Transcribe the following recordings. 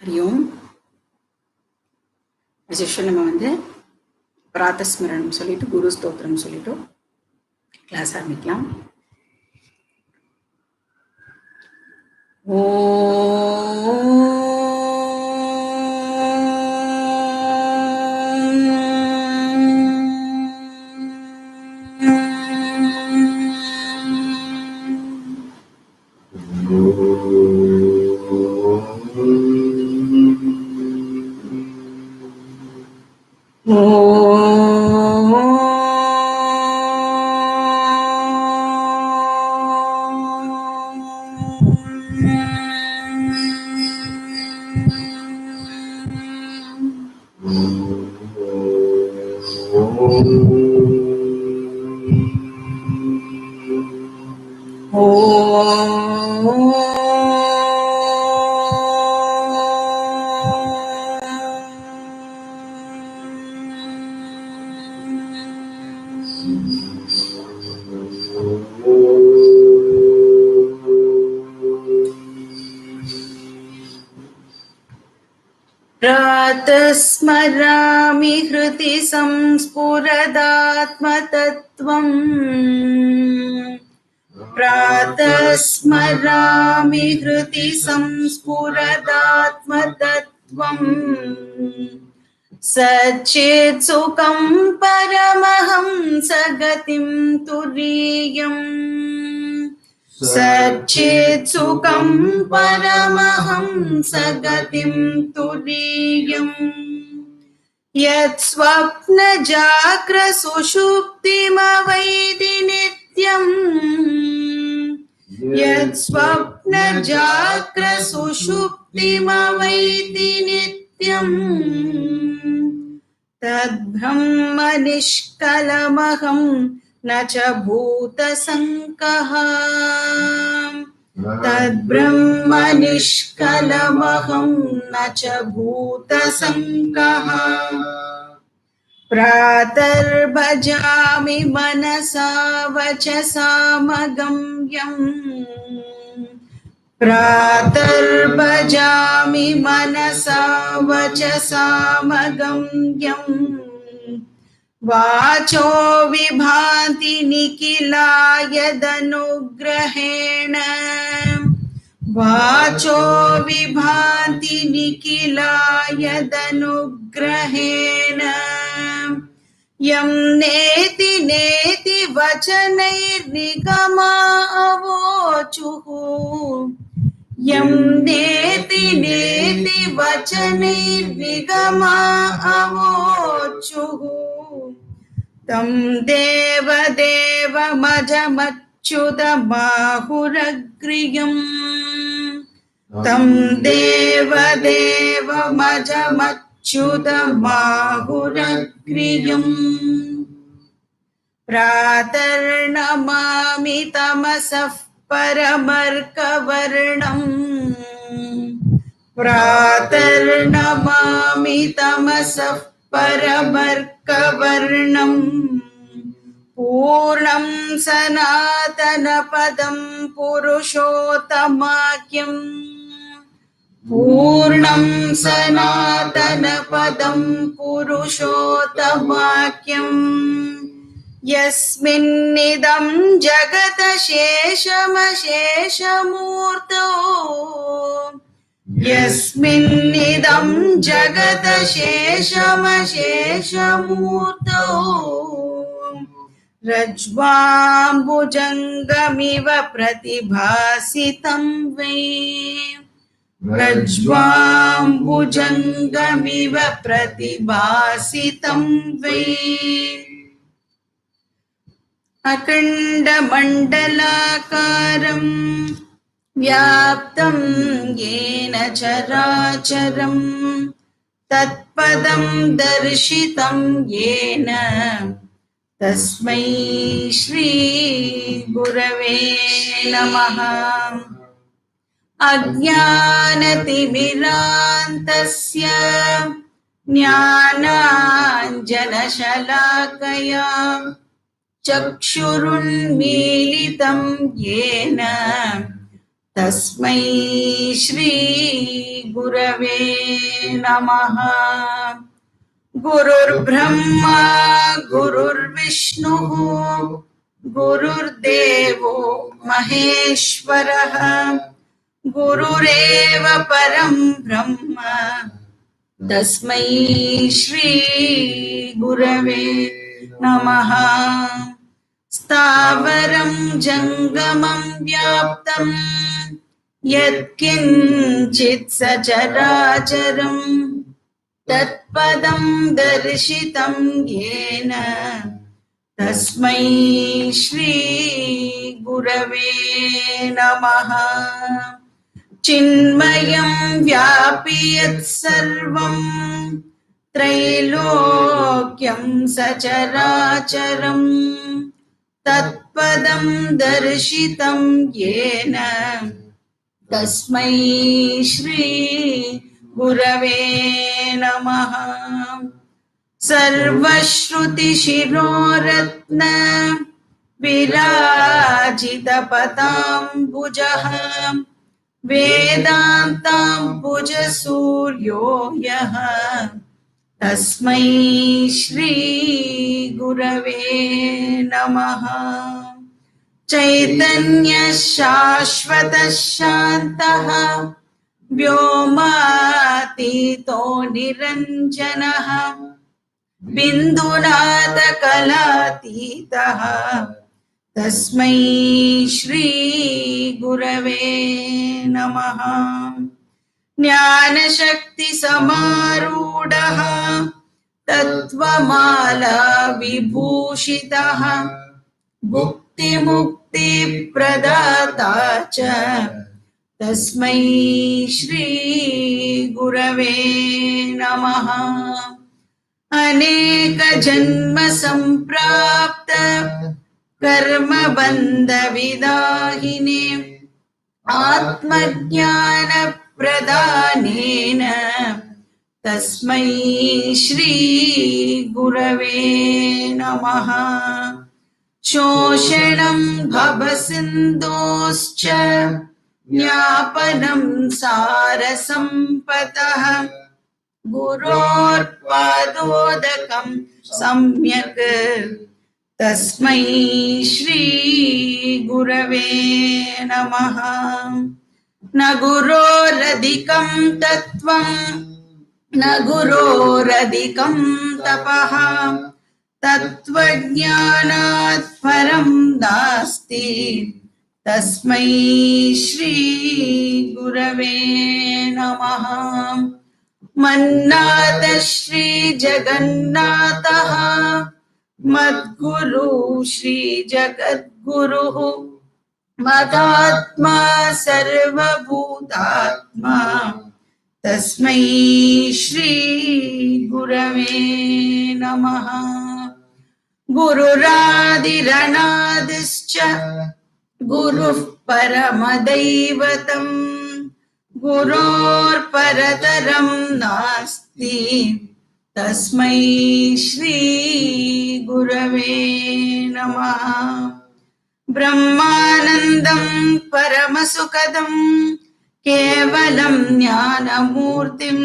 हरि ओम विशेषण நம்ம வந்து பிராத்தஸ்மரணம் சொல்லிட்டு குரு ஸ்தோத்திரம் சொல்லிட்டு கிளாஸ் ஆரம்பிக்கலாம். प्रातस्मरामि हृदि संस्फुरदात्मतत्त्वम् प्रातस्मरामि हृदि संस्फुरदात्मतत्त्वम् सच्चित् सुखं परमहंसगतिं तुरीयम् सच्चित् सुखं परमहंसगतिं तुरीयम् यत् स्वप्नजाग्रसुषुप्तिमवैति नित्यम् यत् स्वप्नजाग्रसुषुप्तिमवैति नित्यम् तद्ब्रह्म निष्कलमहं न च भूतसङ्कः तद्ब्रह्म निष्कलमहं न च भूतसङ्कः प्रातर्भजामि मनसा वचसा मगम्यम् प्रातर्भजामि मनसा वचसा मगम्यम् वाचो विभाति निखिला यदनुग्रहेण वाचो विभाति निखिला यदनुग्रहेण यं नेति नेति वचनैर्निगमा अवोचुः यं नेति नेति वचनैर्निगमा अवोचुः तं देवदेवमजमच्युतबाहुरग्र्यम् तं देवदेवमजमच्युतबाहुरग्र्यम् प्रातर्नमामि तमसः परमर्कवर्णम् प्रातर्नमामि तमसः परमर्कवर्णम् पूर्णं सनातनपदं पुरुषोत्तमाख्यम् पूर्णं सनातनपदं पुरुषोत्तमाख्यम् यस्मिन्निदं जगदशेषमशेषमूर्तो यस्मिन्निदं जगदशेषमशेषमूर्तो रज्ज्वाम्बुजङ्गमिव प्रतिभासितं वै रज्ज्वाम्बुजङ्गमिव प्रतिभासितं वै अखण्डमण्डलाकारं व्याप्तं येन चराचरं तत्पदं दर्शितं येन तस्मै श्री गुरवे नमः अज्ञानतिमिरान्तस्य ज्ञानाञ्जनशलाकया चक्षुरुन्मीलितं येन तस्मै श्री गुरवे नमः। गुरुर्ब्रह्मा गुरुर्विष्णुः गुरुर्देवो महेश्वरः गुरुरेव परं ब्रह्म तस्मै श्री गुरवे नमः। स्थावरं जङ्गमं व्याप्तं यत्किञ्चित् सचराचरं तत्पदं दर्शितं येन तस्मै श्री गुरवे नमः। चिन्मयं व्यापि यत्सर्वं त्रैलोक्यं सचराचरं तत्पदं दर्शितं येन तस्मै श्री गुरवे नमः। सर्वश्रुतिशिरोरत्न विराजितपदाम्बुजः वेदान्ताम्बुजसूर्यो यः तस्मै श्री गुरवे नमः। चैतन्य शाश्वत शान्तः व्योमातीतो निरञ्जनः बिन्दुनाथकलातीतः तस्मै श्री गुरवे नमः। ज्ञानशक्तिसमारूढः तत्त्वमाला विभूषितः भुक्तिमुक्तिप्रदाता च तस्मै श्री गुरवे नमः। अनेकजन्म सम्प्राप्त कर्मबन्धविदाहिने आत्मज्ञानप्रदानेन तस्मै श्री गुरवे नमः। शोषणं भवसिन्धोश्च ज्ञापनं सारसम्पतः गुरोर्पादोदकं सम्यक् तस्मै श्री गुरवे नमः। न गुरोरधिकं तत्त्वं न गुरोरधिकं तपः तत्त्वज्ञानात् परं नास्ति तस्मै श्री गुरवे नमः। मन्नाथ श्री जगन्नाथः मद्गुरु श्री जगद्गुरुः मदात्मा सर्वभूतात्मा तस्मै श्री गुरवे नमः। गुरुरादिरनादिश्च गुरुः परमदैवतम् गुरोर्परतरं नास्ति तस्मै श्री गुरवे नमः। ब्रह्मानन्दं परमसुखदं केवलं ज्ञानमूर्तिं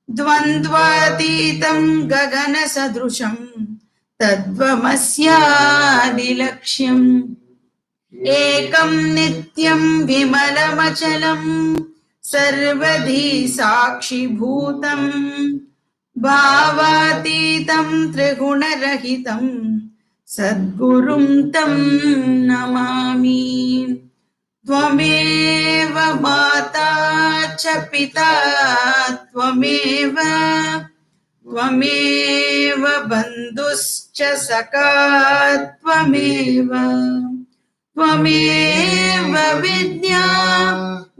द्वन्द्वातीतं गगनसदृशं तत्त्वमस्यादिलक्ष्यम् एकं नित्यं विमलमचलं सर्वधी साक्षिभूतं भावातीतं त्रिगुणरहितं सद्गुरुं तं नमामि। त्वमेव माता च पिता त्वमेव बन्धुश्च सखा त्वमेव विद्या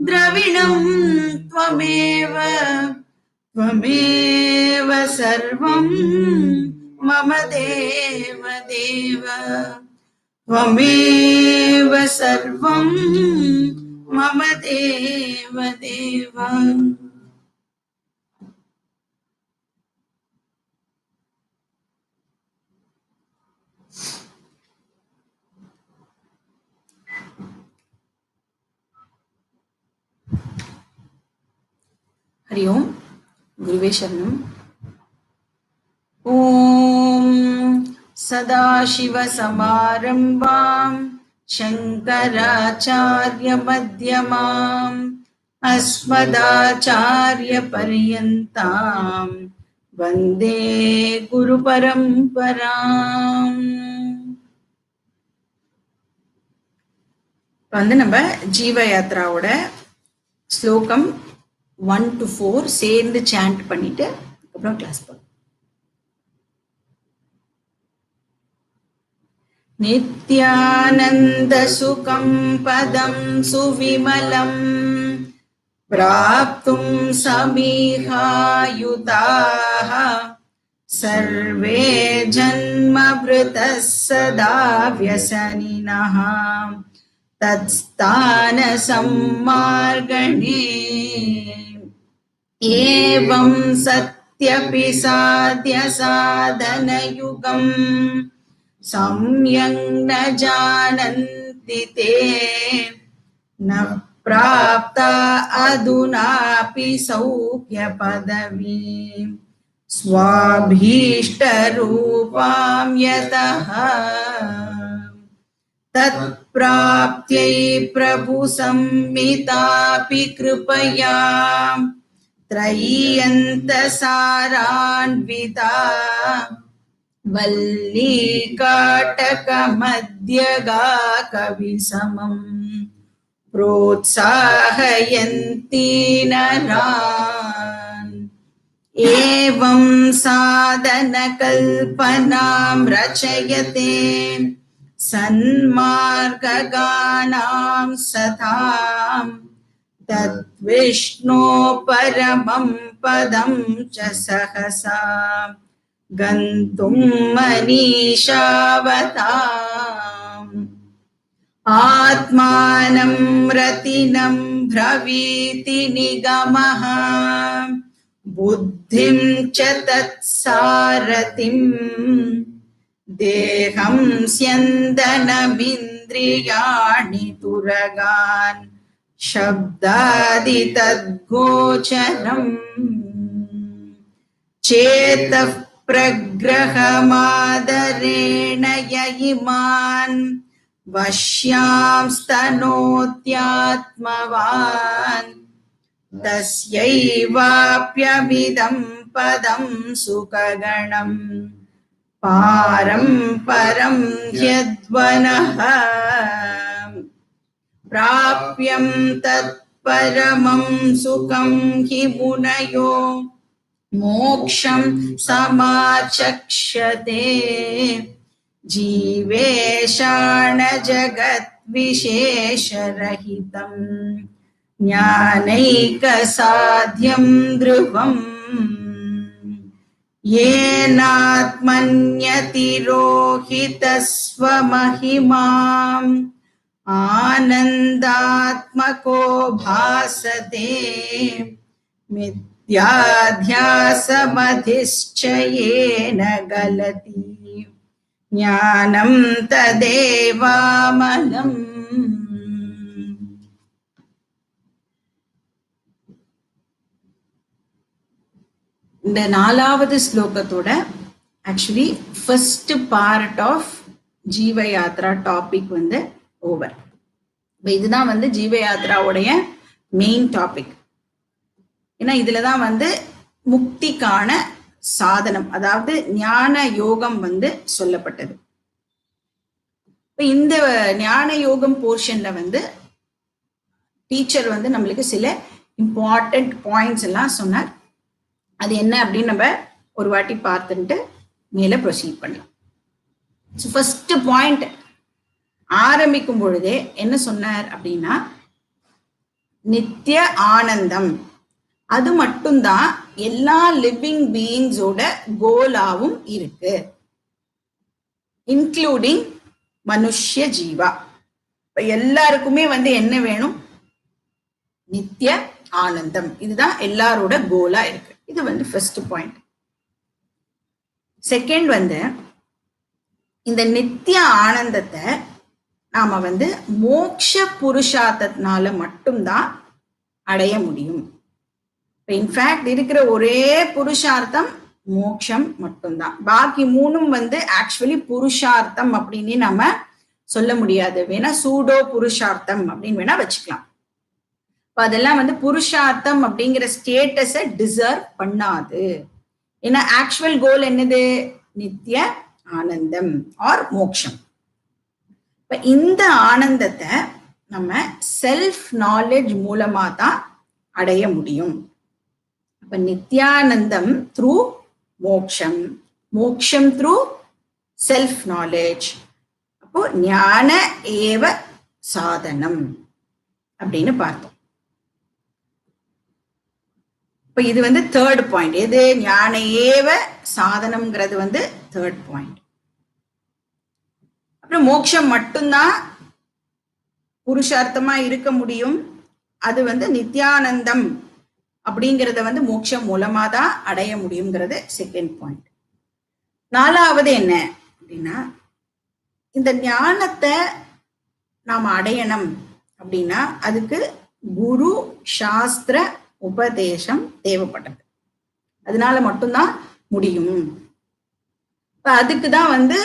द्रविणं त्वमेव सर्वं मम देव त्वमेव सर्वं मम देव हरि ओम गुरुवे शरणम्। ॐ सदाशिवसमारम्भां शङ्कराचार्यमध्यमाम् अस्मदाचार्यपर्यन्तां वन्दे गुरुपरम्पराम्। நம்ம ஜீவ யாத்ராவோட ஸ்லோகம் 1 to 4 சேர்ந்து சாண்ட் பண்ணிட்டு அப்புறம் கிளாஸ் போறோம். நித்யானந்த சுகம் பதம் சுவிமலம் பிராப்தும் சமீஹாயுதாः சர்வே ஜன்மப்ருதः சதா व्यसनिनः तत्स्थान सम्मार्गणे एवं सत्यपि साध्य साधनयुगम् सम्यक् न जानन्ति ते न प्राप्ता अधुनापि सौख्य पदवी स्वाभीष्टरूपां यतः तत्प्राप्त्यै प्रभु संमितापि कृपया त्रय्यन्तसारान्विता वल्लीकाटकमध्यगा कविसमम् प्रोत्साहयन्ती नरान् एवं साधनकल्पनां रचयते सन्मार्गगानां सतां तद्विष्णो परमं पदं च सहसा गन्तुं मनीषावताम् आत्मानं रतिनं ब्रवीति निगमः बुद्धिं च तत्सारथिम् देहं स्यन्दनमिन्द्रियाणि तुरगान् शब्दादि तद्गोचरम् चेतः प्रग्रहमादरेण य इमान् वश्यांस्तनोत्यात्मवान् तस्यैवाप्यमिदं पदं सुखगणम् पारं परं यद्वनः प्राप्यं तत्परमं सुखं हि मुनयो मोक्षं समाचक्षते जीवेशान जगद्विशेषरहितं ज्ञानैकसाध्यं ध्रुवम् येनात्मन्यतिरोहितस्वमहिमाम् आनन्दात्मको भासते मिथ्याध्यासमधिश्चयेन गलति ज्ञानं तदेवामलम्। இந்த 4வது ஸ்லோகத்தோட ஆக்சுவலி ஃபர்ஸ்ட் பார்ட் ஆஃப் ஜீவ யாத்ரா டாபிக் ஓவர். இதுதான் ஜீவ யாத்ராவுடைய மெயின் டாபிக். ஏன்னா இதுலதான் முக்திக்கான சாதனம், அதாவது ஞான யோகம் சொல்லப்பட்டது. இந்த ஞான யோகம் போர்ஷன்ல டீச்சர் நம்மளுக்கு சில இம்பார்ட்டன்ட் பாயிண்ட்ஸ் எல்லாம் சொன்னார். அது என்ன அப்படின்னு நம்ம ஒரு வாட்டி பார்த்துட்டு மேல ப்ரொசீட் பண்ணலாம். ஃபர்ஸ்ட் பாயிண்ட் ஆரம்பிக்கும் பொழுதே என்ன சொன்னார் அப்படின்னா, நித்திய ஆனந்தம் அது மட்டும்தான் எல்லா லிவிங் பீயிங்ஸோட கோலாவும் இருக்கு, இன்க்ளூடிங் மனுஷ்ய ஜீவா. எல்லாருக்குமே என்ன வேணும்? நித்திய ஆனந்தம். இதுதான் எல்லாரோட கோலா இருக்கு. இது ஃபர்ஸ்ட் பாயிண்ட். செகண்ட் இந்த நித்திய ஆனந்தத்தை நாம மோக்ஷ புருஷார்த்தத்தினால மட்டும்தான் அடைய முடியும். இன்ஃபேக்ட் இருக்கிற ஒரே புருஷார்த்தம் மோட்சம் மட்டும்தான். பாக்கி மூணும் வந்து ஆக்சுவலி புருஷார்த்தம் அப்படின்னு நம்ம சொல்ல முடியாது. வேணா சூடோ புருஷார்த்தம் அப்படின்னு வேணா வச்சுக்கலாம். அதெல்லாம் வந்து புருஷார்த்தம் அப்படிங்கிற ஸ்டேட்டஸை டிசர்வ் பண்ணாது. ஏன்னா ஆக்சுவல் கோல் என்னது? நித்திய ஆனந்தம் ஆர் மோட்சம். இப்ப இந்த ஆனந்தத்தை நம்ம செல்ஃப் நாலேஜ் மூலமா தான் அடைய முடியும். அப்ப நித்யானந்தம் த்ரூ மோக்ஷம், மோக்ஷம் த்ரூ செல்ஃப் நாலேஜ். அப்போ ஞான ஏவ சாதனம் அப்படின்னு பார்த்தோம். இப்ப இது வந்து தேர்ட் பாயிண்ட். எது? ஞான ஏவ சாதனம்ங்கிறது வந்து தேர்ட் பாயிண்ட். அப்புறம் மோட்சம் மட்டும்தான் புருஷார்த்தமா இருக்க முடியும். அது வந்து நித்யானந்தம் அப்படிங்கிறத வந்து மோட்சம் மூலமா தான் அடைய முடியுங்கிறது செகண்ட் பாயிண்ட். நாலாவது என்ன அப்படின்னா, இந்த ஞானத்தை நாம அடையணும் அப்படின்னா அதுக்கு குரு சாஸ்திர உபதேசம் தேவைப்பட்டது. அதனால மட்டும்தான் முடியும். அதுக்கு தான் வந்து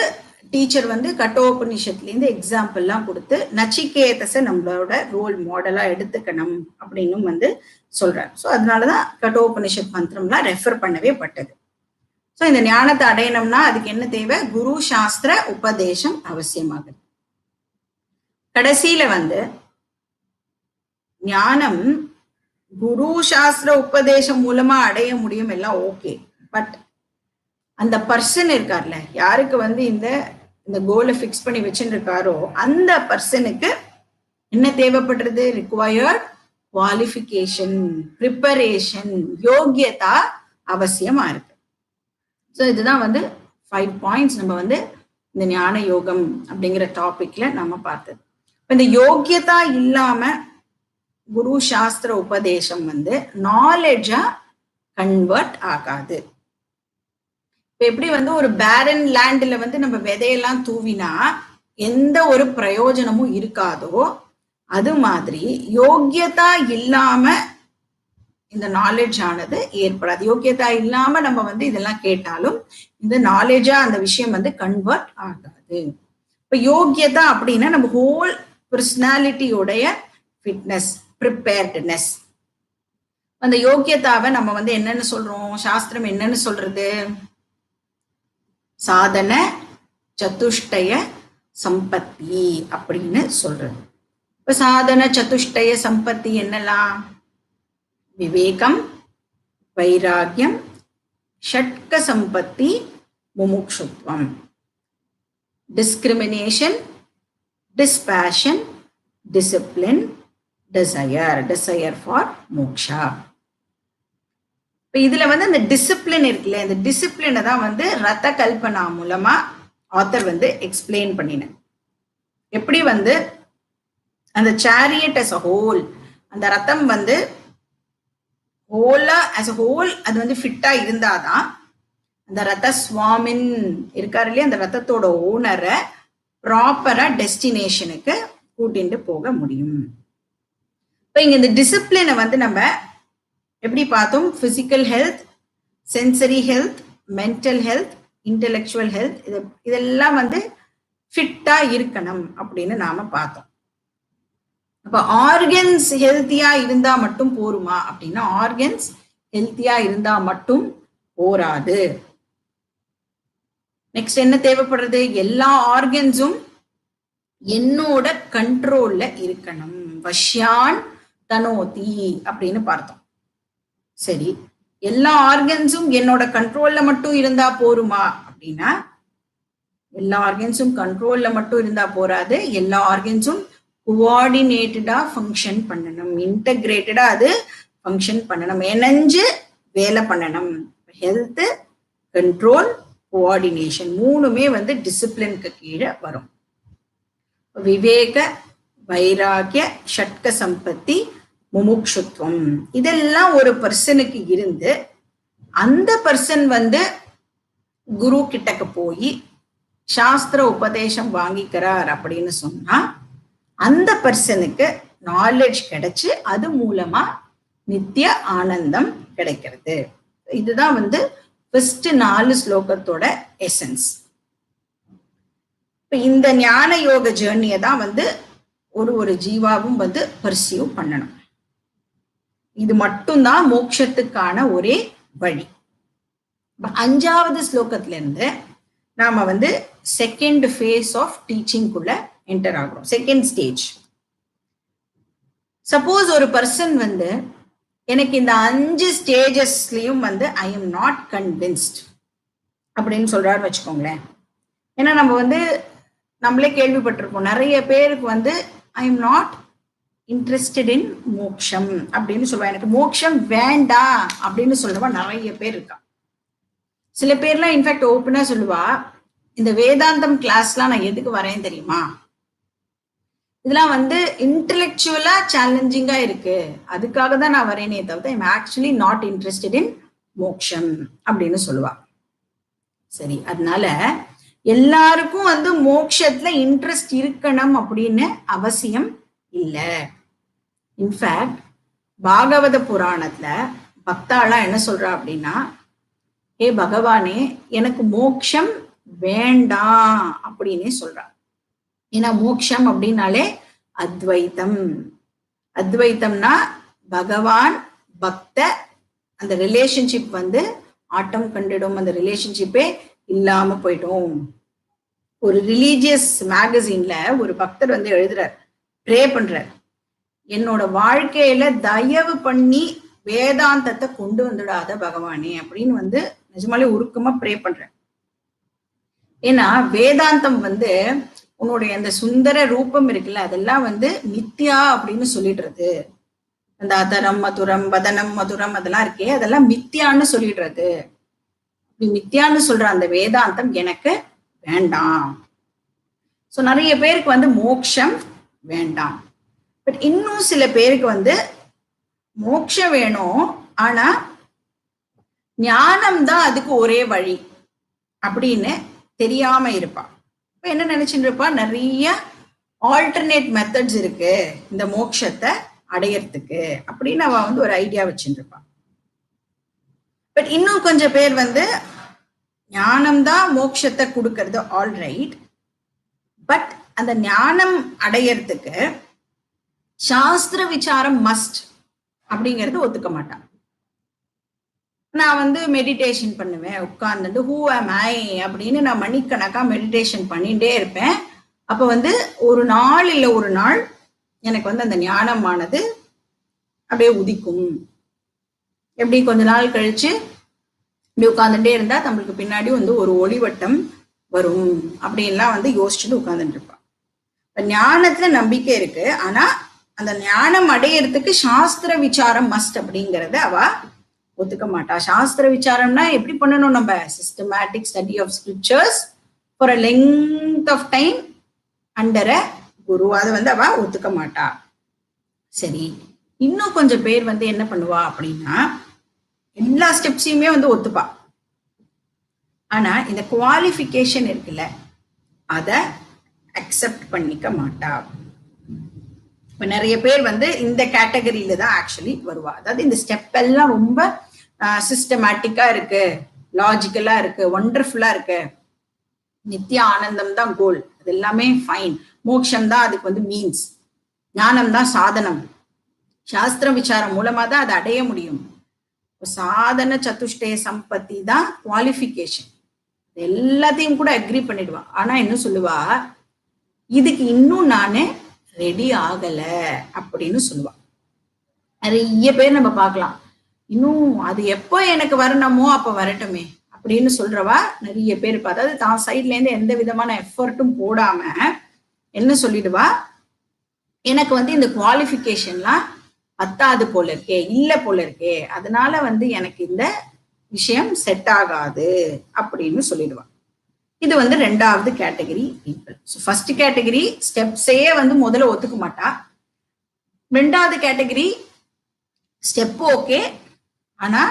டீச்சர் வந்து கட்டோபனிஷத்துலேருந்து எக்ஸாம்பிள்லாம் கொடுத்து நச்சிகேதஸை நம்மளோட ரோல் மாடலா எடுத்துக்கணும் அப்படின்னு வந்து சொல்றாரு. ஸோ அதனாலதான் கட்டோபனிஷத் மந்திரம்லாம் ரெஃபர் பண்ணவே பட்டது. ஸோ இந்த ஞானத்தை அடையணும்னா அதுக்கு என்ன தேவை? குரு சாஸ்திர உபதேசம் அவசியமாகுது. கடைசியில வந்து ஞானம் குரு சாஸ்திர உபதேசம் மூலமா அடைய முடியும், எல்லாம் ஓகே. பட் அந்த பர்சன் இருக்கார்ல, யாருக்கு வந்து இந்த கோலை ஃபிக்ஸ் பண்ணி வச்சுட்டு இருக்காரோ அந்த பர்சனுக்கு என்ன தேவைப்படுறது? ரிக்வயர்ட் குவாலிஃபிகேஷன், ப்ரிப்பரேஷன், யோகியதா அவசியமா இருக்கு. ஸோ இதுதான் வந்து 5 பாயிண்ட்ஸ் நம்ம வந்து இந்த ஞான யோகம் அப்படிங்கிற டாபிக்ல நம்ம பார்த்தது. இந்த யோகியதா இல்லாம குரு சாஸ்திர உபதேசம் வந்து நாலேஜா கன்வெர்ட் ஆகாது. இப்ப எப்படி வந்து ஒரு பேரன் லேண்ட்ல வந்து நம்ம விதையெல்லாம் தூவினா எந்த ஒரு பிரயோஜனமும் இருக்காதோ, அது மாதிரி யோக்கியதா இல்லாம இந்த நாலேஜ் ஆனது ஏற்படாது. யோக்கியதா இல்லாம நம்ம வந்து இதெல்லாம் கேட்டாலும் இந்த நாலேஜா அந்த விஷயம் வந்து கன்வெர்ட் ஆகாது. இப்ப யோக்கியதா அப்படின்னா நம்ம ஹோல் பர்சனாலிட்டியோடைய ஃபிட்னஸ், ப்ரிப்பேர்ட்னஸ். அந்த யோக்கியதாவை நம்ம வந்து என்னன்னு சொல்றோம்? சாஸ்திரம் என்னன்னு சொல்றது? சாதன சதுஷ்டய சம்பத்தி அப்படின்னு சொல்றது. இப்ப சாதன சதுஷ்டய சம்பத்தி என்னலாம்? விவேகம், வைராகியம், ஷட்க சம்பத்தி, முமுக்ஷுத்வம், discrimination, dispassion, discipline, desire for moksha. இப்ப இதுல வந்து அந்த டிசிப்ளின் இருக்குல்ல, இந்த டிசிப்ளினை தான் வந்து ரத்த கல்பனா மூலமா ஆத்தர் வந்து எக்ஸ்பிளைன் பண்ணினேன். எப்படி வந்து அந்த சேரியட் as a whole, அந்த ரத்தம் வந்து ஹோலா as a whole அது வந்து ஃபிட்டா இருந்தாதான் அந்த ரத்த சுவாமின் இருக்காரு இல்லையா, அந்த ரத்தத்தோட ஓனரை ப்ராப்பரா டெஸ்டினேஷனுக்கு கூட்டிட்டு போக முடியும். இப்ப இங்க இந்த டிசிப்ளினை வந்து நம்ம எப்படி பார்த்தோம்? Physical health, sensory health, mental health, intellectual health, இதெல்லாம் வந்து ஃபிட்டா இருக்கணும் அப்படின்னு நாம பார்த்தோம். அப்ப ஆர்கன்ஸ் ஹெல்த்தியா இருந்தா மட்டும் போருமா அப்படின்னா ஆர்கன்ஸ் ஹெல்த்தியா இருந்தா மட்டும் போராது. நெக்ஸ்ட் என்ன தேவைப்படுறது? எல்லா ஆர்கன்ஸும் என்னோட கண்ட்ரோல்ல இருக்கணும். வஷ்யான் தனோதி அப்படின்னு பார்த்தோம். சரி, எல்லா ஆர்கன்ஸும் என்னோட கண்ட்ரோல்ல மட்டும் இருந்தா போருமா அப்படின்னா எல்லா ஆர்கன்ஸும் கண்ட்ரோல்ல மட்டும் இருந்தா போராது. எல்லா ஆர்கன்ஸும் கோஆர்டினேட்டடா ஃபங்க்ஷன் பண்ணணும், இன்டகிரேட்டடா அது ஃபங்க்ஷன் பண்ணணும், இணைஞ்சு வேலை பண்ணணும். ஹெல்த், கண்ட்ரோல், கோஆர்டினேஷன் மூணுமே வந்து டிசிப்ளினுக்கு கீழே வரும். விவேக, வைராகிய, ஷட்க சம்பத்தி, முமுக்ஷுத்வம், இதெல்லாம் ஒரு பர்சனுக்கு இருந்து அந்த பர்சன் வந்து குரு கிட்டக்கு போய் சாஸ்திர உபதேசம் வாங்கிக்கிறார் அப்படின்னு சொன்னா அந்த பர்சனுக்கு நாலேஜ் கிடைச்சு அது மூலமா நித்திய ஆனந்தம் கிடைக்கிறது. இதுதான் வந்து ஃபர்ஸ்ட் 4 ஸ்லோகத்தோட எசன்ஸ். இப்ப இந்த ஞான யோக ஜேர்னியை தான் வந்து ஒரு ஜீவாவும் வந்து பர்சியூ பண்ணணும். இது மட்டும்தான் மோட்சத்துக்கான ஒரே வழி. 5வது ஸ்லோகத்துல இருந்து நாம வந்து செகண்ட் ஃபேஸ் ஆஃப் டீச்சிங்குள்ள என்டர் ஆகிறோம். Second stage. சப்போஸ் ஒரு பர்சன் வந்து எனக்கு இந்த 5 ஸ்டேஜஸ்லயும் வந்து ஐ எம் நாட் கன்வின்ஸ்ட் அப்படின்னு சொல்றாரு வச்சுக்கோங்களேன். ஏன்னா நம்ம வந்து நம்மளே கேள்விப்பட்டிருப்போம், நிறைய பேருக்கு வந்து I am not interested in மோக்ஷம் அப்படின்னு சொல்லுவா. எனக்கு மோக்ஷம் வேண்டாம் அப்படின்னு சொல்றவா நிறைய பேர் இருக்கா. சில பேர்லாம் இன்ஃபேக்ட் ஓப்பனா சொல்லுவா, இந்த வேதாந்தம் கிளாஸ்லாம் நான் எதுக்கு வரேன் தெரியுமா, இதெல்லாம் வந்து இன்டெலெக்சுவலா சேலஞ்சிங்கா இருக்கு, அதுக்காக தான் நான் வரேனே தவிர I'm actually not interested in மோக்ஷம் அப்படின்னு சொல்லுவா. சரி, அதனால எல்லாருக்கும் வந்து மோக்ஷத்துல இன்ட்ரெஸ்ட் இருக்கணும் அப்படின்னு அவசியம் இல்லை. இன்ஃபேக்ட் பாகவத புராணத்துல பக்தாலாம் என்ன சொல்றா அப்படின்னா, ஏ பகவானே எனக்கு மோக்ஷம் வேண்டாம் அப்படின்னே சொல்றா. ஏன்னா மோக்ஷம் அப்படின்னாலே அத்வைத்தம். அத்வைத்தம்னா பகவான் பக்த அந்த ரிலேஷன்ஷிப் வந்து ஆட்டம் கண்டிடும், அந்த ரிலேஷன்ஷிப்பே இல்லாம போயிடும். ஒரு ரிலீஜியஸ் மேகசின்ல ஒரு பக்தர் வந்து எழுதுறார், ப்ரே பண்றார், என்னோட வாழ்க்கையில தயவு பண்ணி வேதாந்தத்தை கொண்டு வந்துடாத பகவானே அப்படின்னு வந்து நிஜமாலே உருக்கமா ப்ரே பண்றேன். ஏன்னா வேதாந்தம் வந்து உன்னுடைய அந்த சுந்தர ரூபம் இருக்குல்ல, அதெல்லாம் வந்து மித்யா அப்படின்னு சொல்லிடுறது. அந்த அதரம் மதுரம் வதனம் மதுரம் அதெல்லாம் இருக்கே, அதெல்லாம் மித்யான்னு சொல்லிடுறது. அப்படி மித்யான்னு சொல்ற அந்த வேதாந்தம் எனக்கு வேண்டாம். சோ நிறைய பேருக்கு வந்து மோக்ஷம் வேண்டாம். பட் இன்னும் சில பேருக்கு வந்து மோட்சம் வேணும், ஆனா ஞானம் தான் அதுக்கு ஒரே வழி அப்படின்னு தெரியாம இருப்பா. இப்ப என்ன நினைச்சுட்டு இருப்பா, நிறைய ஆல்டர்னேட் மெத்தட்ஸ் இருக்கு இந்த மோட்சத்தை அடையறதுக்கு அப்படின்னு அவ வந்து ஒரு ஐடியா வச்சுட்டு இருப்பா. பட் இன்னும் கொஞ்சம் பேர் வந்து ஞானம்தான் மோட்சத்தை கொடுக்கறது, ஆல்ரைட், பட் அந்த ஞானம் அடையறதுக்கு சாஸ்திர விசாரம் மஸ்ட் அப்படிங்கிறது ஒத்துக்க மாட்டான். நான் வந்து மெடிடேஷன் பண்ணுவேன், உட்கார்ந்துட்டு ஹூ ஆம் ஐ அப்படின்னு நான் மணிக்கணக்கா மெடிடேஷன் பண்ணிட்டே இருப்பேன். அப்ப வந்து ஒரு நாள் இல்ல ஒரு நாள் எனக்கு வந்து அந்த ஞானமானது அப்படியே உதிக்கும். எப்படி கொஞ்ச நாள் கழிச்சு இப்படி உட்கார்ந்துட்டே இருந்தா நம்மளுக்கு பின்னாடி வந்து ஒரு ஒளிவட்டம் வரும் அப்படின்லாம் வந்து யோசிச்சுட்டு உட்கார்ந்துட்டு இருப்பான். இப்ப ஞானத்துல நம்பிக்கை இருக்கு, ஆனா அந்த ஞானம் அடையறதுக்கு சாஸ்திர விசாரம் மஸ்ட் அப்படிங்கறத அவ ஒத்துக்க மாட்டா. சாஸ்திர விசாரம்னா எப்படி பண்ணணும், நம்ம systematic study of scriptures for a length of time under a guru, அதை வந்து அவ ஒத்துக்க மாட்டா. சரி, இன்னும் கொஞ்சம் பேர் வந்து என்ன பண்ணுவா அப்படின்னா எல்லா ஸ்டெப்ஸையுமே வந்து ஒத்துப்பா, ஆனா இந்த குவாலிஃபிகேஷன் இருக்குல்ல அத அக்செப்ட் பண்ணிக்க மாட்டா. இப்ப நிறைய பேர் வந்து இந்த கேட்டகரியில தான் ஆக்சுவலி வருவா. அதாவது இந்த ஸ்டெப் எல்லாம் ரொம்ப சிஸ்டமேட்டிக்கா இருக்கு, லாஜிக்கலா இருக்கு, ஒண்டர்ஃபுல்லா இருக்கு, நித்திய ஆனந்தம் தான் கோல், அது எல்லாமே ஃபைன், மோட்சம் தான் அதுக்கு வந்து மீன்ஸ், ஞானம் தான் சாதனம், சாஸ்திர விசாரம் மூலமா தான் அதை அடைய முடியும், சாதன சதுஷ்டய சம்பத்தி தான் குவாலிஃபிகேஷன், எல்லாத்தையும் கூட அக்ரி பண்ணிடுவா. ஆனா என்ன சொல்லுவா, இதுக்கு இன்னும் நானு ரெடி ஆகல அப்படின்னு சொல்லுவா. நிறைய பேர் நம்ம பார்க்கலாம், இன்னும் அது எப்போ எனக்கு வரணுமோ அப்ப வரட்டுமே அப்படின்னு சொல்றவா நிறைய பேர் இருப்பா. அதாவது தான் சைட்ல இருந்து எந்த விதமான எஃபர்ட்டும் போடாம என்ன சொல்லிடுவா, எனக்கு வந்து இந்த குவாலிஃபிகேஷன்லாம் பத்தாது போல இருக்கே, இல்ல போல இருக்கே, அதனால வந்து எனக்கு இந்த விஷயம் செட் ஆகாது அப்படின்னு சொல்லிடுவா. இது வந்து ரெண்டாவது கேட்டகரி பீப்புள். ஃபர்ஸ்ட் கேட்டகரி ஸ்டெப்ஸே வந்து முதல்ல ஒத்துக்க மாட்டா. ரெண்டாவது கேட்டகரி ஸ்டெப் ஓகே, ஆனா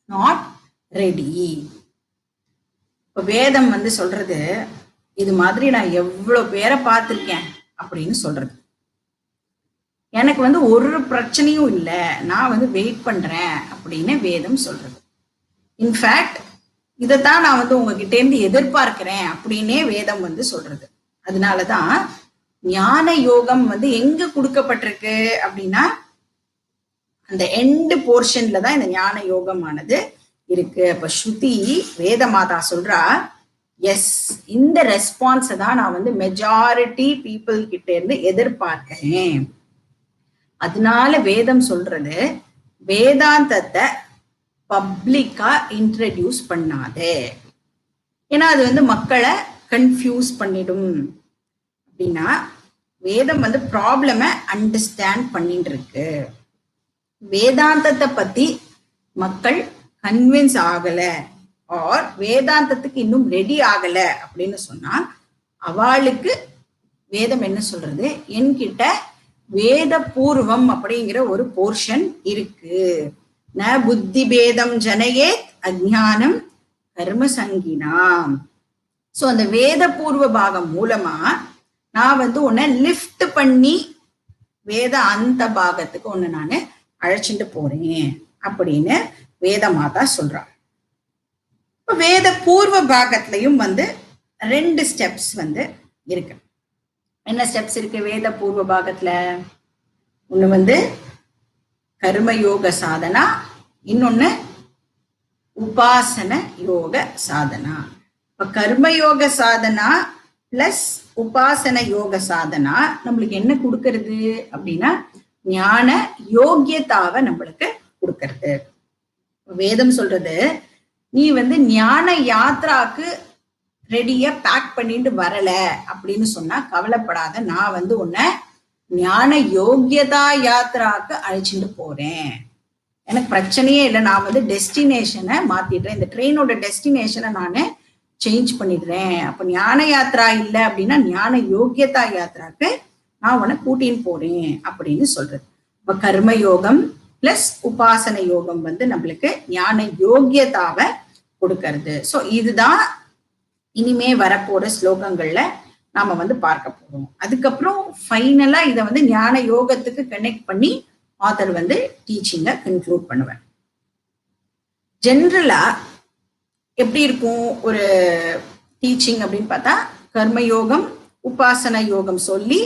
நாட் ரெடி. இப்ப வேதம் வந்து சொல்றது, இது மாதிரி நான் எவ்வளவு பேரை பார்த்திருக்கேன் அப்படின்னு சொல்றது. எனக்கு வந்து ஒரு பிரச்சனையும் இல்லை, நான் வந்து வெயிட் பண்றேன் அப்படின்னு வேதம் சொல்றது. இன்ஃபேக்ட் இதைத்தான் நான் வந்து உங்ககிட்ட இருந்து எதிர்பார்க்கிறேன் அப்படின்னே வேதம் வந்து சொல்றது. அதனாலதான் ஞான யோகம் வந்து எங்க கொடுக்கப்பட்டிருக்கு அப்படின்னா அந்த எண்டு போர்ஷன்ல தான் இந்த ஞான யோகமானது இருக்கு. அப்ப ஸ்ருதி வேத மாதா சொல்றா, எஸ், இந்த ரெஸ்பான்ஸை தான் நான் வந்து மெஜாரிட்டி பீப்புள் கிட்ட இருந்து எதிர்பார்க்கிறேன். அதனால வேதம் சொல்றது, வேதாந்தத்தை பப்ளிக்கா இன்ட்ரடியூஸ் பண்ணாதே, ஏன்னா அது வந்து மக்களை கன்ஃபியூஸ் பண்ணிடும். அப்படின்னா வேதம் வந்து ப்ராப்ளமை அண்டர்ஸ்டாண்ட் பண்ணிட்டு இருக்கு. வேதாந்தத்தை பத்தி மக்கள் கன்வின்ஸ் ஆகல ஆர் வேதாந்தத்துக்கு இன்னும் ரெடி ஆகல அப்படின்னு சொன்னா அவளுக்கு வேதம் என்ன சொல்றது, என்கிட்ட வேத பூர்வம் அப்படிங்கிற ஒரு போர்ஷன் இருக்கு. ந புத்தி பேதம் ஜனயே அஜ்ஞானம் கர்ம சங்கினாம். சோ அந்த வேத பூர்வ பாகம் மூலமா நான் வந்து உன்னை லிஃப்ட் பண்ணி வேத அந்த பாகத்துக்கு ஒண்ணு நானு அழைச்சிட்டு போறேன் அப்படின்னு வேத மாதா சொல்றான். இப்ப வேத பூர்வ பாகத்திலையும் வந்து 2 ஸ்டெப்ஸ் வந்து இருக்கு. என்ன ஸ்டெப்ஸ் இருக்கு வேத பூர்வ பாகத்துல? ஒண்ணு வந்து கர்மயோக சாதனா, இன்னொன்னு உபாசன யோக சாதனா. இப்ப கர்மயோக சாதனா பிளஸ் உபாசன யோக சாதனா நம்மளுக்கு என்ன கொடுக்கறது அப்படின்னா ஞான யோகியதாவை நம்மளுக்கு கொடுக்கறது. வேதம் சொல்றது, நீ வந்து ஞான யாத்ராக்கு ரெடியா பேக் பண்ணிட்டு வரல அப்படின்னு சொன்னா கவலைப்படாத, நான் வந்து உன்னை ஞான யோகியதா யாத்ராக்கு அழைச்சிட்டு போறேன். எனக்கு பிரச்சனையே இல்லை, நான் வந்து டெஸ்டினேஷனை மாத்திடுறேன், இந்த ட்ரெயினோட டெஸ்டினேஷனை நானு சேஞ்ச் பண்ணிடுறேன். அப்ப ஞான யாத்ரா இல்லை அப்படின்னா ஞான யோகியதா யாத்ராக்கு நான் உன்னை கூட்டின்னு போறேன் அப்படின்னு சொல்றது. இப்ப கர்ம யோகம் பிளஸ் உபாசன யோகம் வந்து நம்மளுக்கு ஞான யோகியதாவை கொடுக்கறது. சோ இதுதான் இனிமே வரப்போற ஸ்லோகங்கள்ல நாம வந்து பார்க்க போறோம். அதுக்கப்புறம் ஃபைனலா இதை வந்து ஞான யோகத்துக்கு கனெக்ட் பண்ணி ஆத்தர் வந்து டீச்சிங்க கன்க்ளூட் பண்ணுவேன். ஜென்ரலா எப்படி இருக்கும் ஒரு டீச்சிங் அப்படின்னு பார்த்தா, கர்மயோகம் உபாசன யோகம் சொல்லி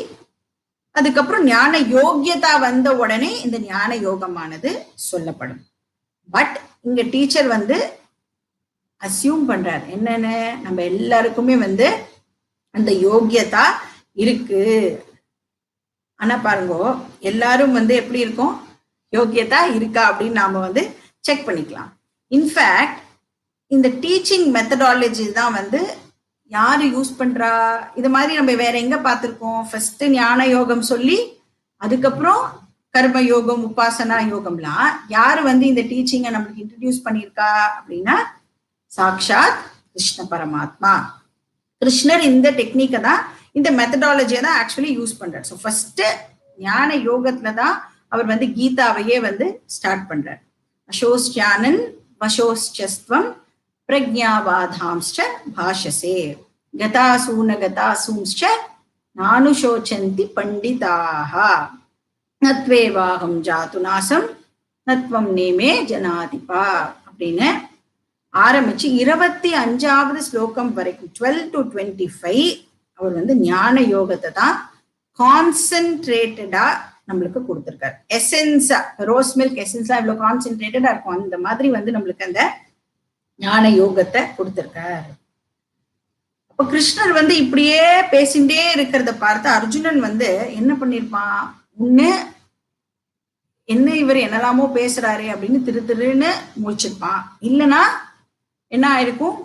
அதுக்கப்புறம் ஞான யோகியதா வந்த உடனே இந்த ஞான யோகமானது சொல்லப்படும். பட் இங்க டீச்சர் வந்து அசியூம் பண்றாரு என்னன்னு, நம்ம எல்லாருக்குமே வந்து அந்த யோகியதா இருக்கு. ஆனா பாருங்க, எல்லாரும் வந்து எப்படி இருக்கும், யோகியதா இருக்கா அப்படின்னு நாம வந்து செக் பண்ணிக்கலாம். இன்ஃபேக்ட் இந்த டீச்சிங் மெத்தடாலஜி தான் வந்து யாரு யூஸ் பண்றா, இது மாதிரி நம்ம வேற எங்க பார்த்திருக்கோம்? ஃபர்ஸ்ட் ஞான யோகம் சொல்லி அதுக்கப்புறம் கர்ம யோகம் உபாசனா யோகம்லாம் யாரு வந்து இந்த டீச்சிங்கை நம்மளுக்கு இன்ட்ரடியூஸ் பண்ணியிருக்கா அப்படின்னா சாக்ஷாத் கிருஷ்ண பரமாத்மா. கிருஷ்ணர் இந்த டெக்னிக்கை தான், இந்த மெத்தடாலஜியை தான் ஆக்சுவலி யூஸ் பண்றார். ஸோ ஃபர்ஸ்ட் ஞான யோகத்துல தான் அவர் வந்து கீதாவையே வந்து ஸ்டார்ட் பண்றார். அசோஸ்யானன் வசோஸ்சஸ்துவம் பிரஜாவாதாம்ச்ச பாஷசே கதாசூன கதாசூம்ச்ச நானுஷோச்சந்தி பண்டிதாக நத்வேவாகம் ஜாத்து நாசம் நத்வம் நேமே ஜனாதிபா அப்படின்னு ஆரம்பிச்சு 25வது ஸ்லோகம் வரைக்கும் 12 to 25 அவர் வந்து ஞான யோகத்தை தான் கான்சென்ட்ரேட்டடா நம்மளுக்கு கொடுத்திருக்காரு. எசென்ஸா, ரோஸ் மில்க் எசென்ஸா இவ்வளவு கான்சென்ட்ரேட்டடா இருக்கும், அந்த மாதிரி வந்து நம்மளுக்கு அந்த ஞான யோகத்தை கொடுத்திருக்காரு. அப்ப கிருஷ்ணர் வந்து இப்படியே பேசிட்டே இருக்கிறத பார்த்து அர்ஜுனன் வந்து என்ன பண்ணிருப்பான், ஒண்ணு என்ன இவர் என்னெல்லாமோ பேசுறாரு அப்படின்னு திருன்னு முடிச்சிருப்பான், இல்லைன்னா என்ன ஆயிருக்கும்,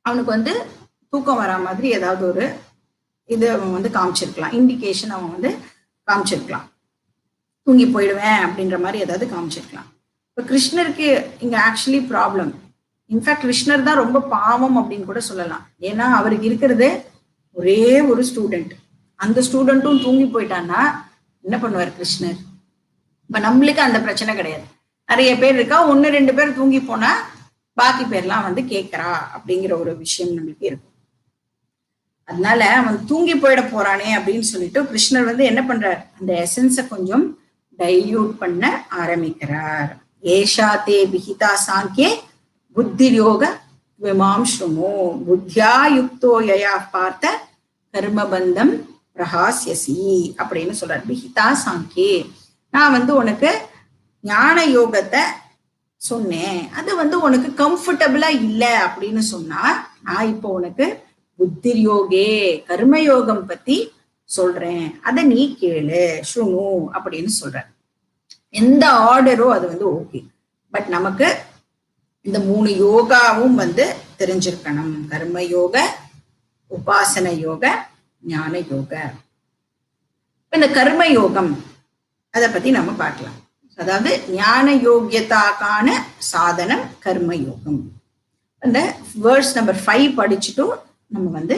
அவனுக்கு வந்து தூக்கம் வரா மாதிரி ஏதாவது ஒரு இது அவன் வந்து காமிச்சிருக்கலாம், இண்டிகேஷன் அவன் வந்து காமிச்சிருக்கலாம், தூங்கி போயிடுவேன் அப்படின்ற மாதிரி ஏதாவது காமிச்சிருக்கலாம். இப்ப கிருஷ்ணருக்கு இங்க ஆக்சுவலி ப்ராப்ளம், இன்ஃபேக்ட் கிருஷ்ணர் தான் ரொம்ப பாவம் அப்படின்னு கூட சொல்லலாம். ஏன்னா அவருக்கு இருக்கிறது ஒரே ஒரு ஸ்டூடெண்ட், அந்த ஸ்டூடெண்ட்டும் தூங்கி போயிட்டான்னா என்ன பண்ணுவார் கிருஷ்ணர்? இப்ப நம்மளுக்கு அந்த பிரச்சனை கிடையாது, நிறைய பேர் இருக்கா, 1-2 பேர் தூங்கி போனா பாக்கி பேர்லாம் வந்து கேட்கறா அப்படிங்கிற ஒரு விஷயம் நம்மளுக்கு இருக்கும். அதனால அவன் தூங்கி போயிட போறானே அப்படின்னு சொல்லிட்டு கிருஷ்ணர் வந்து என்ன பண்றார், அந்த எசன்ஸை கொஞ்சம் டைல்யூட் பண்ண ஆரம்பிக்கிறார். ஏஷா தே விஹிதா சாங்கியே புத்தி யோக விமாம் ஸ்ருமோ புத்தியா யுக்தோ யயா பார்த்த கர்மபந்தம் பிரகாசியசி அப்படின்னு சொல்றார். விஹிதா சாங்கியே, நான் வந்து உனக்கு ஞான யோகத்தை சொன்னேன், அது வந்து உனக்கு கம்ஃபர்டபுளா இல்லை அப்படின்னு சொன்னா, நான் இப்போ உனக்கு புத்தி யோகே கர்மயோகம் பத்தி சொல்றேன், அதை நீ கேளு ஸ்ருணு அப்படின்னு சொல்ற. எந்த ஆர்டரோ அது வந்து ஓகே, பட் நமக்கு இந்த 3 யோகாவும் வந்து தெரிஞ்சிருக்கணும். கர்ம யோக, உபாசன யோக, ஞான யோக. இந்த கர்ம யோகம் அதை பத்தி நம்ம பார்க்கலாம். அதாவது ஞான யோகியதாக்கான சாதனம் கர்ம யோகம். அந்த வேர்ஸ் நம்பர் 5 படிச்சுட்டு நம்ம வந்து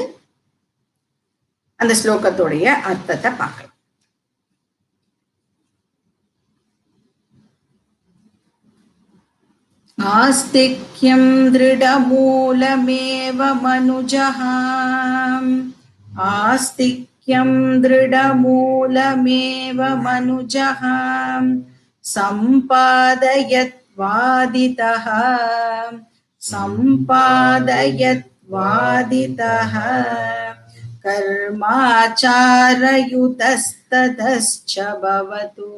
அந்த ஸ்லோகத்தோடைய அர்த்தத்தை பார்க்கலாம். ஆஸ்திக்யம் திருடமூலமேவ மனுஜஹ ஆஸ்திக்யம் திருடமூலமேவ மனுஜஹ சம்பாதயத் வாதிதஹ சம்பாதயத் வாதிதஹ கர்மாச்சாரயுதஸ்ததஸ்ச பவது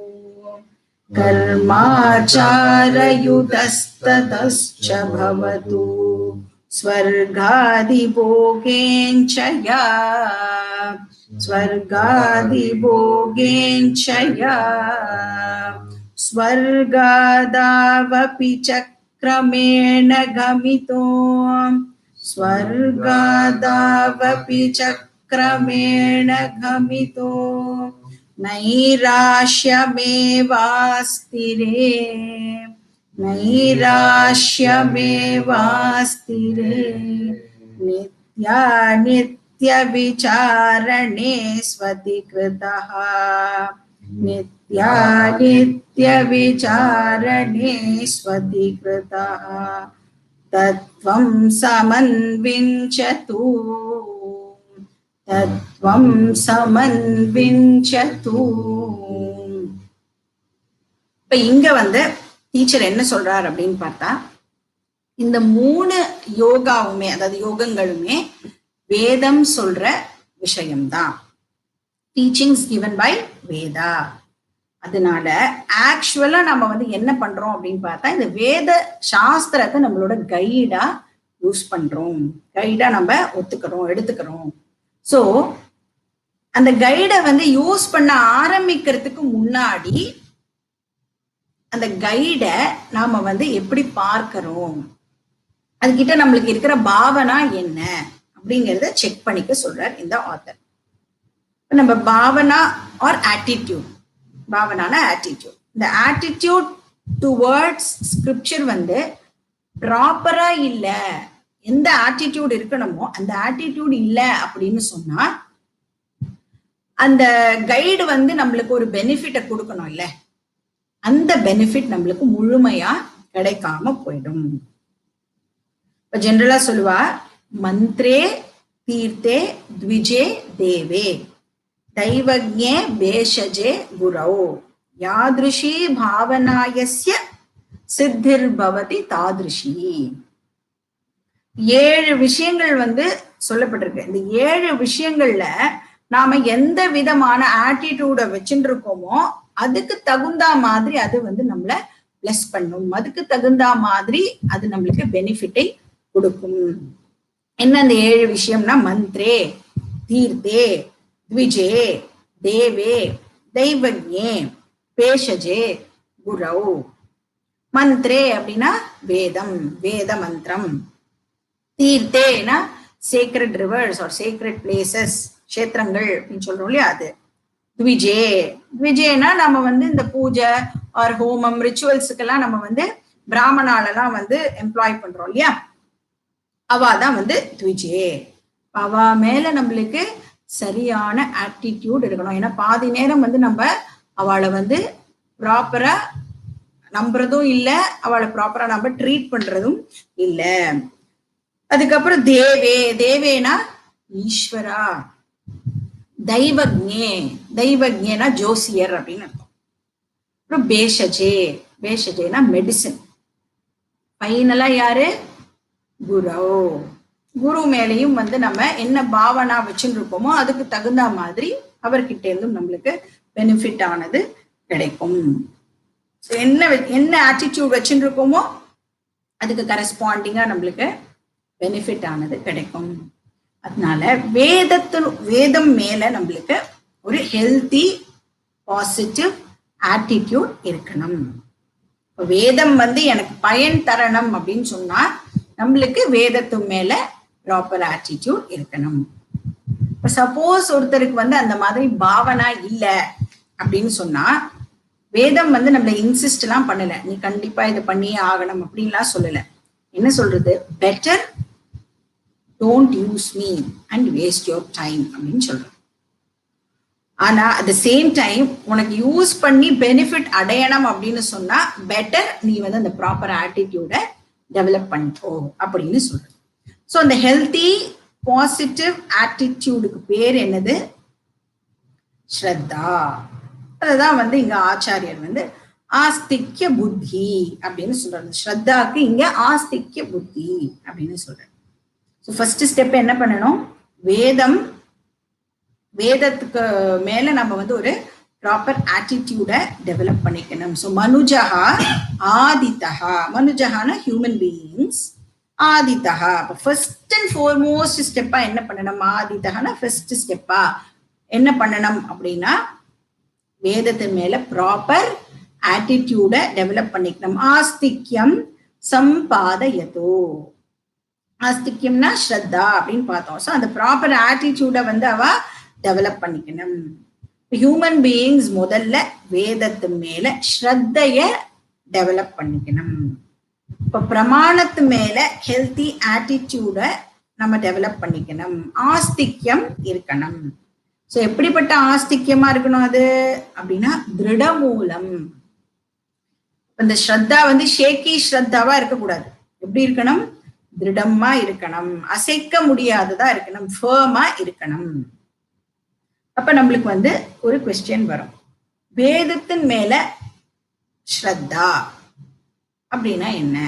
கர்மாச்சாரயுதஸ்ததஸ்ச பவது ஸ்வர்காதிபோகேஞ்ச யா ஸ்வர்காதிபோகேஞ்ச யா ஸ்வர்காதாவபி சக்ரமேண கமிதோ ஸ்வர்காதாவபி சக்ரமேண கமிதோ நைராஷ்யமேவாஸ்திரே நைராஷ்யமேவாஸ்திரே நித்யா நித்ய விசாரணே ஸ்வதிக்ருதஹ நித்யா நித்ய விசாரணே ஸ்வதிக்ருதஹ தத்வம் சமன்விஞ்சது தத்வம் சமன்விஞ்சது. இப்ப இங்க வந்து டீச்சர் என்ன சொல்றார் அப்படின்னு பார்த்தா, இந்த 3 யோகாவுமே, அதாவது யோகங்களுமே வேதம் சொல்ற விஷயம்தான். Teachings given by Veda. அதனால ஆக்சுவலா நம்ம வந்து என்ன பண்றோம் அப்படின்னு பார்த்தா, இந்த வேத சாஸ்திரத்தை நம்மளோட கைடா யூஸ் பண்றோம், கைடா நம்ம ஒத்துக்கிறோம், எடுத்துக்கிறோம். சோ அந்த கைடை வந்து யூஸ் பண்ண ஆரம்பிக்கிறதுக்கு முன்னாடி அந்த கைடை நாம வந்து எப்படி பார்க்கிறோம், அதுகிட்ட நம்மளுக்கு இருக்கிற பாவனா என்ன அப்படிங்கறத செக் பண்ணிக்க சொல்றார் இந்த ஆத்தர். நம்ம பாவனா ஆர் ஆட்டிடியூட், பாவனான ஆட்டிடியூட், இந்த ஆட்டிடியூட் டுவர்ட்ஸ் ஸ்கிரிப்சர் வந்து ப்ராப்பரா இல்ல, எந்த ஆட்டிடியூட் இருக்கணுமோ அந்த ஆட்டிடியூட் இல்ல அப்படின்னு சொன்னா அந்த கைடு வந்து நம்மளுக்கு ஒரு பெனிஃபிட்டை கொடுக்கணும் இல்ல, அந்த பெனிஃபிட் நம்மளுக்கு முழுமையா கிடைக்காம போயிடும். இப்ப ஜெனரலா சொல்லுவா, மந்த்ரே தீர்த்தே த்விஜே தேவே தைவக்ஞே பேஷஜே குரௌ யாத்ருஷி பாவனாயஸ்ய சித்திர் பவதி தாத்ருஷி. 7 விஷயங்கள் வந்து சொல்லப்பட்டிருக்கு. இந்த 7 விஷயங்கள்ல நாம எந்த விதமான ஆட்டிடியூட வச்சுட்டு இருக்கோமோ அதுக்கு தகுந்தா மாதிரி அது வந்து நம்மள பிளஸ் பண்ணும், அதுக்கு தகுந்தா மாதிரி அது நம்மளுக்கு பெனிஃபிட்டை கொடுக்கும். என்ன அந்த 7 விஷயம்னா, மந்த்ரே தீர்த்தே த்விஜே தேவே தைவக்ஞே பேஷஜே குரௌ. மந்த்ரே அப்படின்னா வேதம், வேத மந்திரம். தீர்த்தேனா sacred rivers are sacred places, கஷேத்திரங்கள் அப்படின்னு சொல்றோம் இல்லையா, அது. த்விஜே, த்விஜேனா நம்ம வந்து இந்த பூஜை ஆர் ஹோமம் ரிச்சுவல்ஸுக்கெல்லாம் நம்ம வந்து பிராமணாலெல்லாம் வந்து எம்ப்ளாய் பண்றோம் இல்லையா, அவாதான் வந்து த்விஜே. அவா மேல நம்மளுக்கு சரியான ஆட்டிடியூட் இருக்கணும். ஏன்னா பாதி நேரம் வந்து நம்ம அவளை வந்து ப்ராப்பரா நம்புறதும் இல்லை, அவளை ப்ராப்பரா நம்ம ட்ரீட் பண்றதும் இல்லை. அதுக்கப்புறம் தேவே, தேவேனா ஈஸ்வரா. தெய்வஜ்ஞே, தெய்வஜ்ஞேனா ஜோசியர் அப்படின்னு அர்த்தம். அப்புறம் பேஷஜே, பேஷஜேனா மெடிசின். ஃபைனலா யாரு? குரு. குரு மேலையும் வந்து நம்ம என்ன பாவனா வச்சுட்டு இருக்கோமோ அதுக்கு தகுந்த மாதிரி அவர்கிட்ட இருந்தும் நம்மளுக்கு பெனிஃபிட் ஆனது கிடைக்கும். என்ன என்ன ஆட்டிடியூட் வச்சுட்டு இருக்கோமோ அதுக்கு கரஸ்பாண்டிங்கா நம்மளுக்கு பெனிஃபிட் ஆனது கிடைக்கும். அதனால வேதம் மேல நம்மளுக்கு ஒரு ஹெல்தி பாசிட்டிவ் ஆட்டிடியூட் இருக்கணும். வேதம் வந்து எனக்கு பயன் தரணும் அப்படின்னு சொன்னா நம்மளுக்கு வேதத்து மேல ப்ராப்பர் ஆட்டிடியூட் இருக்கணும். இப்ப சப்போஸ் ஒருத்தருக்கு வந்து அந்த மாதிரி பாவனா இல்ல அப்படின்னு சொன்னா வேதம் வந்து நம்மள இன்சிஸ்ட் எல்லாம் பண்ணல, நீ கண்டிப்பா இதை பண்ணியே ஆகணும் அப்படின்லாம் சொல்லல. என்ன சொல்றது? Better don't use me and waste your time அப்படின்னு சொல்றேன். ஆனா அட் த சேம் டைம் உனக்கு யூஸ் பண்ணி பெனிஃபிட் அடையணும் அப்படின்னு சொன்னா பெட்டர் நீ வந்து அந்த ப்ராப்பர் ஆட்டிடியூட டெவலப் பண்ணிக்கோ அப்படின்னு சொல்றேன். ஸோ அந்த ஹெல்தி பாசிட்டிவ் ஆட்டிடியூடுக்கு பேர் என்னது? ஸ்ரத்தா. அதுதான் வந்து இங்க ஆச்சாரியர் வந்து ஆஸ்திக்ய புத்தி அப்படின்னு சொல்றாரு. ஸ்ரத்தாக்கு இங்க ஆஸ்திக்ய புத்தி அப்படின்னு சொல்றாரு. ஸோ ஃபர்ஸ்ட் ஸ்டெப் என்ன பண்ணணும்? வேதத்துக்கு மேல நம்ம வந்து ஒரு ப்ராப்பர் ஆட்டிடியூட டெவலப் பண்ணிக்கணும். ஸோ மனுஜஹா ஆதித்தஹா, மனுஜஹான ஹியூமன் பீயிங்ஸ், ஆதித்தஹா. அப்போ ஃபர்ஸ்ட் அண்ட் ஃபார்மோஸ்ட் ஸ்டெப்பா என்ன பண்ணணும்? ஆதித்தஹான ஃபர்ஸ்ட் ஸ்டெப்பா என்ன பண்ணணும் அப்படின்னா வேதத்தின் மேல ப்ராப்பர் ஆட்டிடியூட டெவலப் பண்ணிக்கணும். ஆஸ்திக்யம் சம்பாதயதோ. ஆஸ்திக்யம்னா ஸ்ரத்தா அப்படின்னு பார்த்தோம். ஸோ அந்த ப்ராப்பர் ஆட்டிடியூட வந்து அவ டெவலப் பண்ணிக்கணும். ஹியூமன் பீயிங்ஸ் முதல்ல வேதத்து மேல ஸ்ரத்தைய டெவலப் பண்ணிக்கணும். இப்ப பிரமாணத்து மேல ஹெல்தி ஆட்டிடியூட நம்ம டெவலப் பண்ணிக்கணும். ஆஸ்திக்யம் இருக்கணும். ஸோ எப்படிப்பட்ட ஆஸ்திக்யமா இருக்கணும் அது அப்படின்னா திருடமூலம். இந்த ஸ்ரத்தா வந்து ஷேக்கி ஸ்ரத்தாவா இருக்கக்கூடாது. எப்படி இருக்கணும்? திருடமா இருக்கணும், அசைக்க முடியாததா இருக்கணும், ஃபேமா இருக்கணும். அப்ப நம்மளுக்கு வந்து ஒரு கொஸ்டின் வரும், வேதத்தின் மேல ஸ்ரத்தா அப்படின்னா என்ன?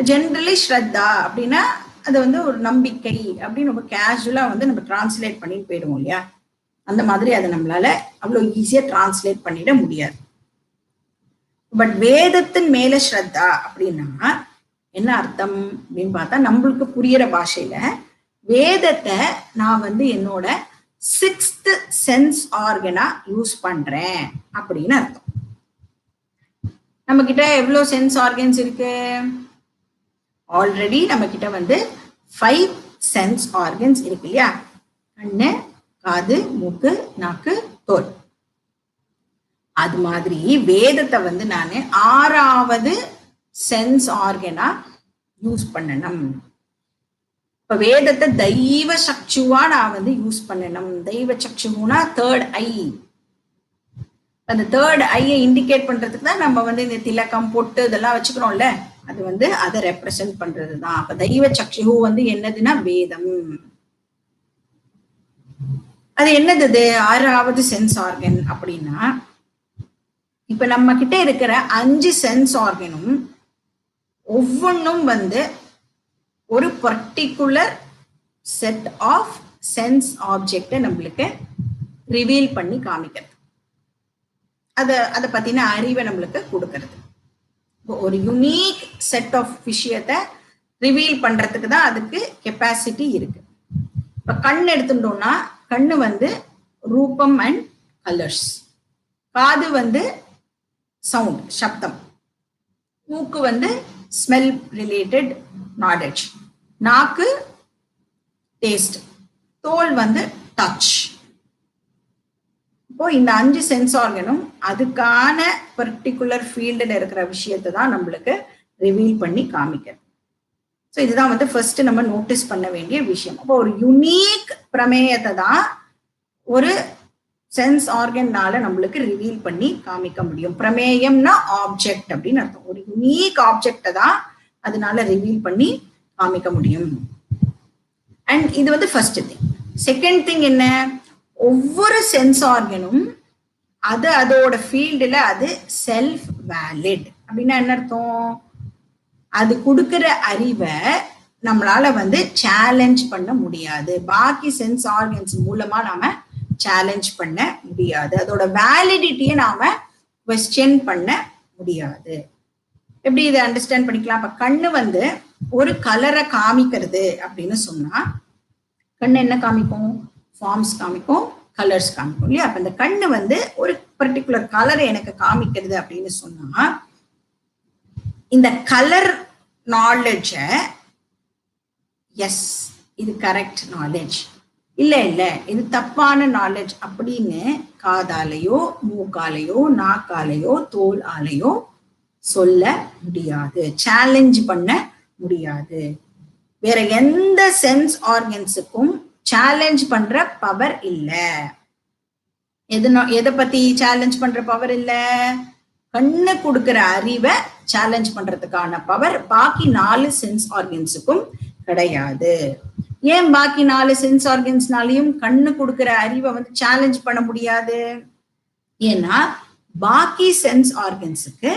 ஜென்ரலி ஸ்ரத்தா அப்படின்னா அது வந்து ஒரு நம்பிக்கை அப்படின்னு ரொம்ப கேஷுவலா வந்து நம்ம டிரான்ஸ்லேட் பண்ணிட்டு போயிடுவோம் இல்லையா? அந்த மாதிரி அதை நம்மளால அவ்வளவு ஈஸியா டிரான்ஸ்லேட் பண்ணிட முடியாது. பட் வேதத்தின் மேல ஸ்ரத்தா அப்படின்னா என்ன அர்த்தம் அப்படின்னு பார்த்தா நம்மளுக்கு புரியுற பாஷையில வேதத்தை நான் வந்து என்னோட 6th சென்ஸ் ஆர்கனா யூஸ் பண்றேன் அப்படின்னு அர்த்தம். நம்ம கிட்ட எவ்வளவு சென்ஸ் ஆர்கன்ஸ் இருக்கு? ஆல்ரெடி நம்ம கிட்ட வந்து 5 சென்ஸ் ஆர்கன்ஸ் இருக்கு இல்லையா? கண்ணு, காது, மூக்கு, நாக்கு, தோல். அது மாதிரி வேதத்தை வந்து நான் 6வது சென்ஸ் ஆர்கனா யூஸ் பண்ணணும். இப்ப வேதத்தை தெய்வ சக்ஷுவா நான் வந்து யூஸ் பண்ணணும். தெய்வ சக்ஷுனா 3rd ஐ. அந்த 3rd ஐயை இண்டிகேட் பண்றதுக்கு தான் நம்ம வந்து இந்த திலக்கம், பொட்டு இதெல்லாம் வச்சுக்கிறோம்ல, அது வந்து அதை ரெப்ரசன்ட் பண்றதுதான். அப்ப தெய்வ சக்ஷு வந்து என்னதுன்னா வேதம். அது என்னது? 6வது சென்ஸ் ஆர்கன் அப்படின்னா இப்ப நம்ம கிட்ட இருக்கிற 5 சென்ஸ் ஆர்கனும் ஒவ்வொன்றும் வந்து ஒரு பர்டிகுலர் செட் ஆஃப் சென்ஸ் ஆப்ஜெக்ட நம்மளுக்கு ரிவீல் பண்ணி காமிக்கிறது. அதை பத்தின அறிவை நம்மளுக்கு கொடுக்கறது. ஒரு யுனிக் செட் ஆஃப் விஷயத்தை ரிவீல் பண்றதுக்கு தான் அதுக்கு கெப்பாசிட்டி இருக்கு. இப்ப கண் எடுத்துட்டோம்னா கண்ணு வந்து ரூபம் அண்ட் கலர்ஸ், காது வந்து சவுண்ட் சப்தம், மூக்கு வந்து ஸ்மெல் ரிலேட்டட் நாலேஜ், நாக்கு டேஸ்ட், தோல் வந்து டச். இப்போ இந்த 5 சென்ஸ் ஆர்கனும் அதுக்கான பர்டிகுலர் ஃபீல்டில் இருக்கிற விஷயத்தை தான் நம்மளுக்கு ரிவீல் பண்ணி காமிக்கிறது. ஸோ இதுதான் வந்து ஃபர்ஸ்ட் நம்ம நோட்டீஸ் பண்ண வேண்டிய விஷயம். அப்போ ஒரு யுனிக் பிரமேயத்தை தான் ஒரு சென்ஸ் ஆர்கன்னால நம்மளுக்கு ரிவீல் பண்ணி காமிக்க முடியும். பிரமேயம்னா ஆப்ஜெக்ட் அப்படின்னு அர்த்தம். ஒரு யுனிக் ஆப்ஜெக்டை தான் அதனால ரிவீல் பண்ணி காமிக்க முடியும். அண்ட் இது வந்து ஃபர்ஸ்ட் திங். செகண்ட் திங் என்ன, ஒவ்வொரு சென்ஸ் ஆர்கனும் அது அதோட ஃபீல்டுல அது செல்ஃப் வேலிட். அப்படின்னா என்ன அர்த்தம், அது கொடுக்கிற அறிவை நம்மளால வந்து சேலஞ்ச் பண்ண முடியாது. பாக்கி சென்ஸ் ஆர்கன்ஸ் மூலமா நாம சேலஞ்ச் பண்ண முடியாது. அதோட வேலிடிட்டியை நாம குவெஸ்டியன் பண்ண முடியாது. எப்படி இதை அண்டர்ஸ்டாண்ட் பண்ணிக்கலாம்? அப்ப கண்ணு வந்து ஒரு கலரை காமிக்கிறது அப்படின்னு சொன்னா, கண்ணு என்ன காமிக்கும்? ஃபார்ம்ஸ் காமிக்கும், கலர்ஸ் காமிக்கும் இல்லையா? அப்ப இந்த கண்ணு வந்து ஒரு பர்டிகுலர் கலரை எனக்கு காமிக்கிறது அப்படின்னு சொன்னா, இந்த கலர் நாலேஜ எஸ் இது கரெக்ட் நாலேஜ், இல்ல இல்ல இது தப்பான நாலேஜ் அப்படின்னு காதாலையோ மூக்காலையோ நாக்காலையோ தோல் ஆலையோ சொல்ல முடியாது, சேலஞ்ச் பண்ண முடியாது. வேற எந்த சென்ஸ் ஆர்கன்ஸுக்கும் சேலஞ்ச் பண்ற பவர் இல்ல. எதை பத்தி சேலஞ்ச் பண்ற பவர் இல்ல? கண்ணு கொடுக்கிற அறிவை சேலஞ்ச் பண்றதுக்கான பவர் பாக்கி 4 சென்ஸ் ஆர்கன்ஸுக்கும் கிடையாது. ஏன் பாக்கி 4 சென்ஸ் ஆர்கன்ஸ்னாலையும் கண்ணு கொடுக்கிற அறிவை வந்து சேலஞ்ச் பண்ண முடியாது? ஏன்னா பாக்கி சென்ஸ் ஆர்கன்ஸுக்கு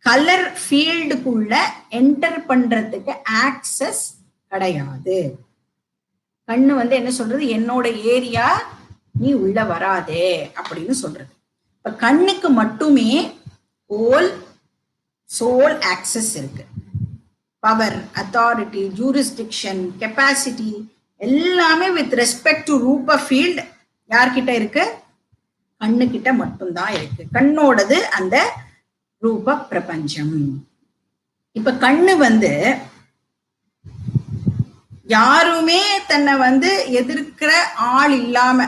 கலர் ஃபீல்டுக்குள்ள என்டர் பண்றதுக்கு ஆக்சஸ் கிடையாது. கண்ணு வந்து என்ன சொல்றது, என்னோட ஏரியா நீ உள்ள வராதே அப்படின்னு சொல்றது. இப்ப கண்ணுக்கு மட்டுமே சோல் ஆக்சஸ் இருக்கு. பவர், அத்தாரிட்டி, ஜூரிஸ்டிக்ஷன், கெப்பாசிட்டி எல்லாமே வித் ரெஸ்பெக்ட் டு ரூப ஃபீல்ட் யார்கிட்ட இருக்கு? கண்ணு கிட்ட மட்டும்தான் இருக்கு. கண்ணோடது அந்த ரூப பிரபஞ்சம். இப்ப கண்ணு வந்து யாருமே தன்னை வந்து எதிர்க்கிற ஆள் இல்லாம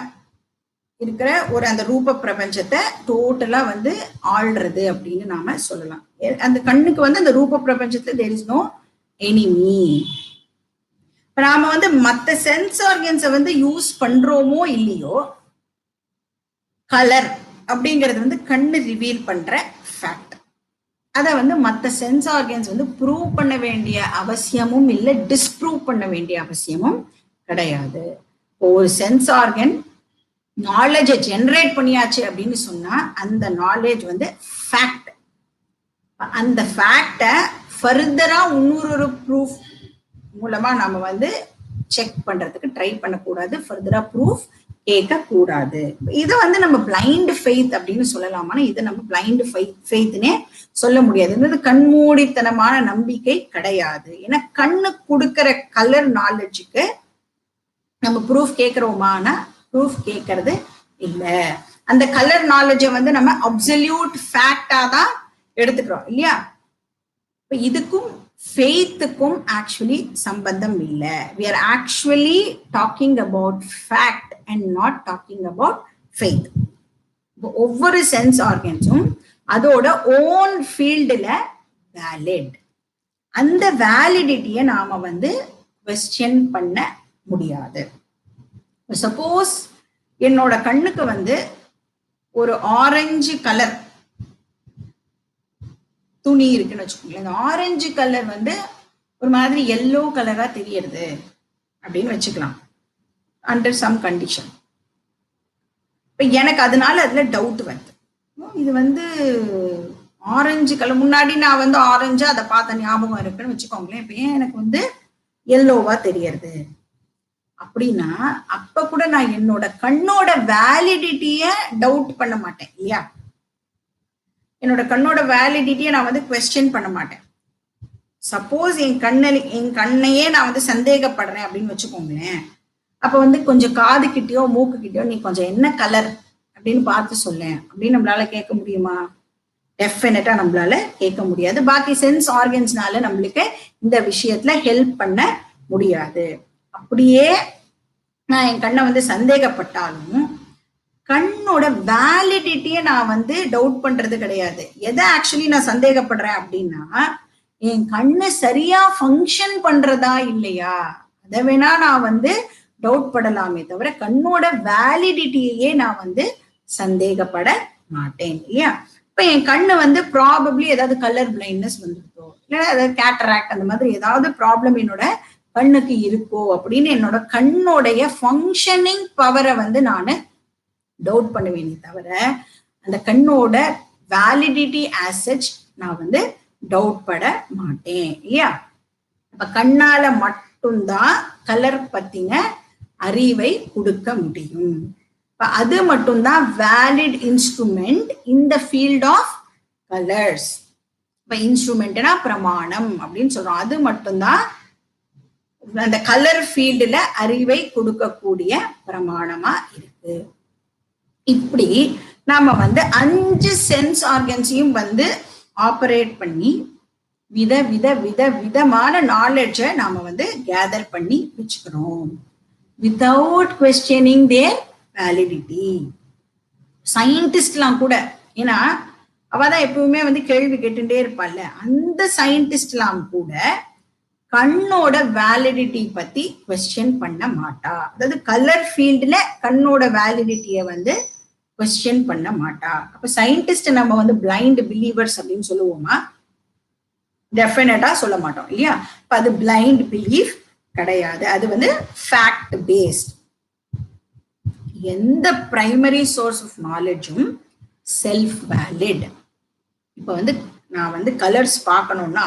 இருக்கிற ஒரு அந்த ரூப பிரபஞ்சத்தை டோட்டலா வந்து ஆள்றது அப்படின்னு நாம சொல்லலாம். அந்த கண்ணுக்கு வந்து அந்த ரூப பிரபஞ்சத்துல தேர் இஸ் நோ எனிமி. நாம வந்து மற்ற சென்ஸ் ஆர்கன்ஸை வந்து யூஸ் பண்றோமோ இல்லையோ, கலர் அப்படிங்கிறது வந்து கண்ணு ரிவீல் பண்ற ஃபேக்ட். அதை வந்து மற்ற சென்ஸ் ஆர்கன்ஸ் வந்து ப்ரூவ் பண்ண வேண்டிய அவசியமும் இல்லை, டிஸ்ப்ரூவ் பண்ண வேண்டிய அவசியமும் கிடையாது. ஒரு சென்ஸ் ஆர்கன் நாலேஜை ஜெனரேட் பண்ணியாச்சு அப்படின்னு சொன்னா அந்த நாலேஜ் வந்து ஃபேக்ட். அந்த ஃபேக்டை ஃபர்தரா இன்னொரு ப்ரூஃப் மூலமா நம்ம வந்து செக் பண்றதுக்கு ட்ரை பண்ணக்கூடாது, ஃபர்தரா ப்ரூஃப் கேட்க கூடாது. இதை வந்து நம்ம பிளைண்ட் ஃபெய்த் அப்படின்னு சொல்லலாமான்னா இதை நம்ம பிளைண்ட் ஃபெய்த்னே சொல்ல முடியாது. இது கண்மூடித்தனமான நம்பிக்கை கிடையாது. ஏன்னா கண்ணு கொடுக்கிற கலர் நாலேஜுக்கு நம்ம ப்ரூஃப் கேட்கிறோமானா ப்ரூஃப் கேட்கறது இல்லை. அந்த கலர் நாலேஜை வந்து நம்ம அப்சல்யூட் ஃபேக்டா தான் எடுத்துக்கிறோம் இல்லையா? இப்ப இதுக்கும் ஃபெய்த்துக்கும் ஆக்சுவலி சம்பந்தம் இல்லை. we are actually talking about fact and not talking about faith. ஒவ்வொரு சென்ஸ் ஆர்கன்ஸும் அதோட ஓன் ஃபீல்டுல வேலிட். அந்த வேலிடிட்டியை நாம வந்து குவெஸ்டியன் பண்ண முடியாது. சப்போஸ் என்னோட கண்ணுக்கு வந்து ஒரு ஆரஞ்சு கலர் துணி இருக்குன்னு வச்சுக்கோங்களேன், இந்த ஆரஞ்சு கலர் வந்து ஒரு மாதிரி எல்லோ கலரா தெரியறது அப்படின்னு வச்சுக்கலாம் அண்டர் சம் கண்டிஷன். இப்ப எனக்கு அதனால அதுல டவுட் வருது, இது வந்து ஆரஞ்சு கலர், முன்னாடி நான் வந்து ஆரஞ்சா அதை பார்த்த ஞாபகம் இருக்குன்னு வச்சுக்கோங்களேன், இப்ப ஏன் எனக்கு வந்து எல்லோவா தெரியறது அப்படின்னா அப்ப கூட நான் என்னோட கண்ணோட வேலிடிட்டிய டவுட் பண்ண மாட்டேன் இல்லையா? என்னோட கண்ணோட வேலிடிட்டியை நான் வந்து குவெஸ்டியன் பண்ண மாட்டேன். சப்போஸ் என் கண்ணையே நான் வந்து சந்தேகப்படுறேன் அப்படின்னு வச்சுக்கோங்களேன், அப்ப வந்து கொஞ்சம் காது கிட்டயோ மூக்கு கிட்டயோ நீ கொஞ்சம் என்ன கலர் அப்படின்னு பார்த்து சொல்ல அப்படின்னு நம்மளால கேட்க முடியுமா? டெஃபினட்டா நம்மளால கேட்க முடியாது. பாக்கி சென்ஸ் ஆர்கன்ஸ்னால நம்மளுக்கு இந்த விஷயத்துல ஹெல்ப் பண்ண முடியாது. அப்படியே நான் என் கண்ணை வந்து சந்தேகப்பட்டாலும் கண்ணோட வேலிடிட்டியை நான் வந்து டவுட் பண்றது கிடையாது. எதை ஆக்சுவலி நான் சந்தேகப்படுறேன் அப்படின்னா என் கண்ணு சரியா ஃபங்க்ஷன் பண்றதா இல்லையா, அதை வேணா நான் வந்து டவுட் படலாமே தவிர கண்ணோட வேலிடிட்டியே நான் வந்து சந்தேகப்பட மாட்டேன் இல்லையா? இப்ப என் கண்ணு வந்து ப்ராபப்ளி ஏதாவது கலர் பிளைண்ட்னஸ் வந்துருக்கோ, இல்லை ஏதாவது கேட்டராக்ட் அந்த மாதிரி ஏதாவது ப்ராப்ளம் என்னோட கண்ணுக்கு இருக்கோ அப்படின்னு என்னோட கண்ணோடைய ஃபங்க்ஷனிங் பவரை வந்து நான் டவுட் பண்ணுவேனே தவிர அந்த கண்ணோட வேலிடிட்டி ஆசச் நான் வந்து டவுட் பட மாட்டேன் இல்லையா. அப்ப கண்ணால மட்டும்தான் கலர் பத்தின அறிவை கொடுக்க முடியும். அது மட்டும்தான் valid instrument in the field of colours. இப்ப இன்ஸ்ட்ருமெண்ட்னா பிரமாணம் அப்படின்னு சொல்றோம். அது மட்டும்தான் அந்த கலர் ஃபீல்டுல அறிவை கொடுக்கக்கூடிய பிரமாணமா இருக்கு. இப்படி நாம வந்து 5 சென்ஸ் ஆர்கன்ஸையும் வந்து ஆபரேட் பண்ணி விதமான நாலேஜை நாம வந்து கேதர் பண்ணி வச்சுக்கிறோம் வித்தவுட் குவெஸ்டனிங் தேர் வேலிடிட்டி. சயின்டிஸ்ட்லாம் கூட, ஏன்னா அவதான் எப்பவுமே வந்து கேள்வி கேட்டுட்டே இருப்பாள், அந்த சயின்டிஸ்ட்லாம் கூட கண்ணோட வேலிடிட்டி பத்தி குவெஸ்டின் பண்ண மாட்டா. அதாவது கலர் ஃபீல்டுல கண்ணோட வேலிடிட்டியை வந்து குவெஸ்டின் பண்ண மாட்டா. அப்ப சயின்டிஸ்ட் நம்ம வந்து பிளைண்ட் பிலீவர்ஸ் அப்படின்னு சொல்லுவோமா? டெஃபினட்டா சொல்ல மாட்டோம் இல்லையா. இப்ப அது பிளைண்ட் பிலீஃப் கிடையாது, அது வந்து ஃபேக்ட் பேஸ்ட். எந்த பிரைமரி சோர்ஸ் ஆஃப் நாலேஜும் செல்ஃப் வேலிட். இப்ப வந்து நான் வந்து கலர்ஸ் பார்க்கணும்னா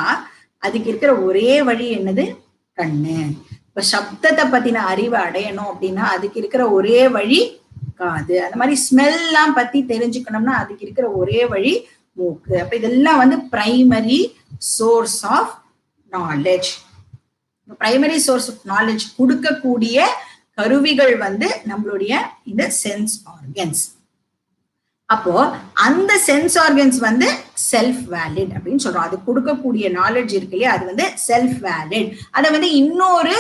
அதுக்கு இருக்கிற ஒரே வழி என்னது? கண்ணு. இப்ப சப்தத்தை பத்தின அறிவை அடையணும் அப்படின்னா அதுக்கு இருக்கிற ஒரே வழி காது. அந்த மாதிரி ஸ்மெல்லாம் பத்தி தெரிஞ்சுக்கணும்னா அதுக்கு இருக்கிற ஒரே வழி மூக்கு. அப்ப இதெல்லாம் வந்து primary source of knowledge. Primary source of knowledge கொடுக்கக்கூடிய கருவிகள் வந்து நம்மளுடைய இந்த சென்ஸ் ஆர்கன்ஸ். அப்போ அந்த சென்ஸ் ஆர்கன்ஸ் வந்து செல்ஃப் வேலிட் அப்படின்னு சொல்றோம். அது கொடுக்கக்கூடிய நாலேஜ் இருக்கு இல்லையா, அது வந்து செல்ஃப் வேலிட். அதை வந்து இன்னொரு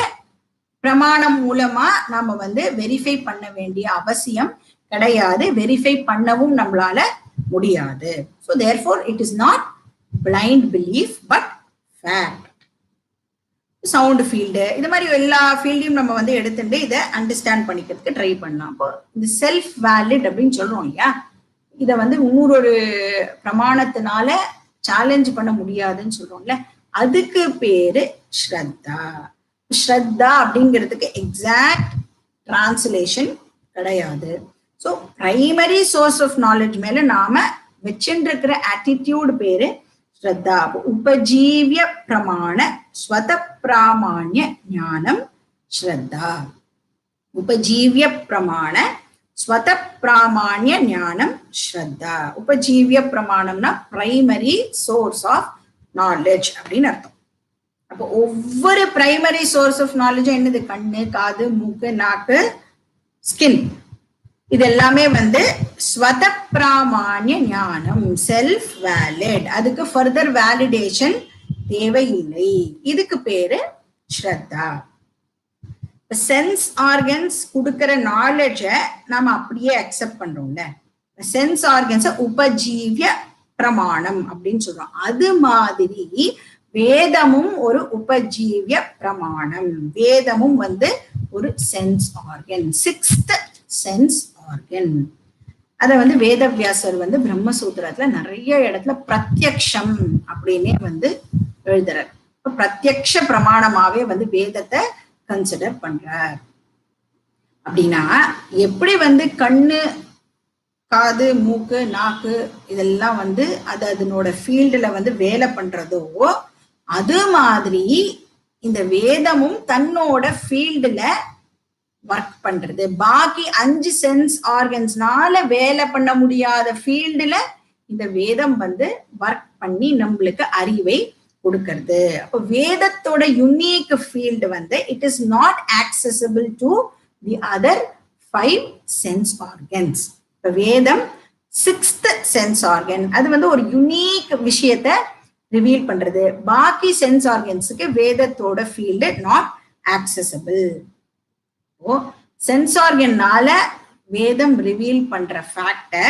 பிரமாணம் மூலமா நாம வந்து வெரிஃபை பண்ண வேண்டிய அவசியம் கிடையாது, வெரிஃபை பண்ணவும் நம்மளால முடியாது. So therefore it is not blind belief but fact. Sound field, இது மாதிரி எல்லா ஃபீல்டையும் நம்ம வந்து எடுத்துட்டு இதை அண்டர்ஸ்டாண்ட் பண்ணிக்கிறதுக்கு ட்ரை பண்ணலாம். அப்போ இந்த செல்ஃப் வேலிட் அப்படின்னு சொல்றோம் இல்லையா, இதை வந்து இன்னொரு பிரமாணத்தினால சேலஞ்ச் பண்ண முடியாதுன்னு சொல்றோம்ல, அதுக்கு பேரு ஸ்ரத்தா. ஸ்ரத்தா அப்படிங்கிறதுக்கு எக்ஸாக்ட் டிரான்ஸ்லேஷன் கிடையாது. So primary source of knowledge மேல நாம வச்சுருக்கிற ஆட்டிடியூட் பேரு ஸ்ரத்தா. உபஜீவிய பிரமாண ஸ்வத பிராமான்ய ஞானம் ஸ்ரத்தா. உபஜீவிய பிரமாண ஸ்வத பிராமான்ய ஞானம் ஸ்ரத்தா. உபஜீவிய பிரமாணம்னா பிரைமரி சோர்ஸ் ஆஃப் நாலேஜ் அப்படின்னு அர்த்தம். அப்போ ஒவ்வொரு பிரைமரி சோர்ஸ் ஆஃப் நாலேஜும் என்னது? கண்ணு, காது, மூக்கு, நாக்கு, ஸ்கின். இது எல்லாமே வந்து ஸ்வத பிராமான்ய ஞானம், செல்ஃப் வேலிட். அதுக்கு ஃபர்தர் வேலிடேஷன் தேவையில்லை. இதுக்கு பேரு ஸ்ரத்தா. சென்ஸ் ஆர்கன்ஸ் கொடுக்கிற நாலேஜ நாம அப்படியே அக்செப்ட் பண்றோம்ல, சென்ஸ் ஆர்கன்ஸ் உபஜீவிய பிரமாணம் அப்படின்னு சொல்றோம். அது மாதிரி வேதமும் ஒரு உபஜீவிய பிரமாணம். வேதமும் வந்து ஒரு sense organ, 6th sense organ. அத வந்து வேதவியாசர் வந்து பிரம்மசூத்திரத்துல நிறைய இடத்துல பிரத்யக்ஷம் அப்படின்னே வந்து எழுதுறார். பிரத்யக்ஷ பிரமாணமாவே வந்து வேதத்தை கன்சிடர் பண்றார். அப்படின்னா எப்படி வந்து கண்ணு, காது, மூக்கு, நாக்கு இதெல்லாம் வந்து அது அதனோட ஃபீல்டுல வந்து வேலை பண்றதோ அது மாதிரி இந்த வேதமும் தன்னோட ஃபீல்டுல ஒர்க் பண்றது. பாக்கி 5 சென்ஸ் ஆர்கன்ஸ்னால வேலை பண்ண முடியாத ஃபீல்டுல இந்த வேதம் வந்து ஒர்க் பண்ணி நம்மளுக்கு அறிவை கொடுக்கறது. அப்போ வேதத்தோட யுனிக் ஃபீல்டு வந்து it is not accessible to the other 5 sense organs. இப்போ வேதம் 6th சென்ஸ் ஆர்கன், அது வந்து ஒரு யுனிக் விஷயத்த ரிவீல் பண்றது. பாக்கி சென்ஸ் ஆர்கன்ஸுக்கு வேதத்தோட ஃபீல்டு நாட் ஆக்சசிபிள். சென்ஸ் ஆர்கன்னால வேதம் ரிவீல் பண்ற ஃபேக்ட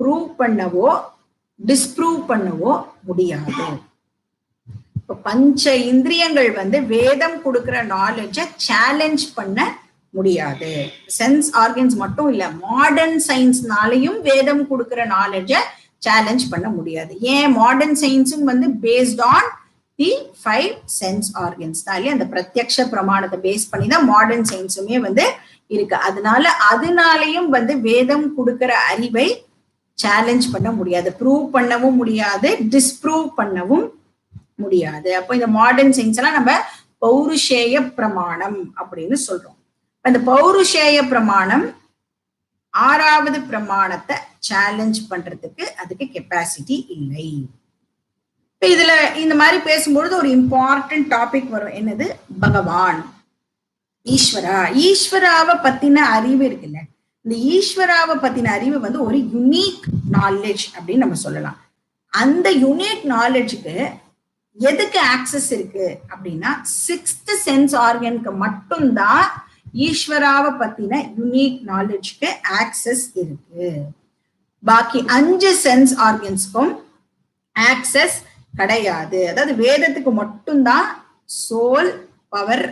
ப்ரூவ் பண்ணவோ டிஸ்ப்ரூவ் பண்ணவோ முடியாது. இப்போ பஞ்ச இந்திரியங்கள் வந்து வேதம் கொடுக்கிற நாலேஜ சேலஞ்ச் பண்ண முடியாது. சென்ஸ் ஆர்கன்ஸ் மட்டும் இல்ல, மாடர்ன் சயின்ஸ்னாலையும் வேதம் கொடுக்கிற நாலேஜ சேலஞ்ச் பண்ண முடியாது. ஏன்? மாடர்ன் சயின்ஸும் வந்து based on the 5 sense organs தான் இல்லையா. அந்த பிரத்யக்ஷ பிரமாணத்தை பேஸ் பண்ணி தான் மாடர்ன் சயின்ஸுமே வந்து இருக்கு. அதனாலயும் வந்து வேதம் கொடுக்கிற அறிவை சேலஞ்ச் பண்ண முடியாது, ப்ரூவ் பண்ணவும் முடியாது, டிஸ்ப்ரூவ் பண்ணவும் முடியாது. அப்போ இந்த மாடர்ன் சயின்ஸ் எல்லாம் நம்ம பௌருஷேய பிரமாணம் அப்படின்னு சொல்றோம். அந்த பௌருஷேய பிரமாணம் 6வது பிரமாணத்தை சேலஞ்ச் பண்றதுக்கு அதுக்கு கெப்பாசிட்டி இல்லை. இதுல இந்த மாதிரி பேசும்பொழுது ஒரு இம்பார்ட்டன்ட் டாபிக் வரும், என்னது, பகவான், ஈஸ்வரா. ஈஸ்வராவை பத்தின அறிவு இருக்குல்ல, இந்த ஈஸ்வராவை பத்தின அறிவு வந்து ஒரு யுனிக் நாலேஜ் அப்படின்னு நம்ம சொல்லலாம். அந்த யுனிக் நாலேஜுக்கு எதுக்கு ஆக்சஸ் இருக்கு அப்படின்னா 6th சென்ஸ் ஆர்கனுக்கு மட்டும்தான் ஈஸ்வராவை பத்தின யுனிக் நாலேஜ்க்கு ஆக்சஸ் இருக்கு. பாக்கி 5 சென்ஸ் ஆர்கன்ஸ்க்கும் ஆக்சஸ் கிடையாது. அதாவது வேதத்துக்கு மட்டும்தான் சோல், பவர்,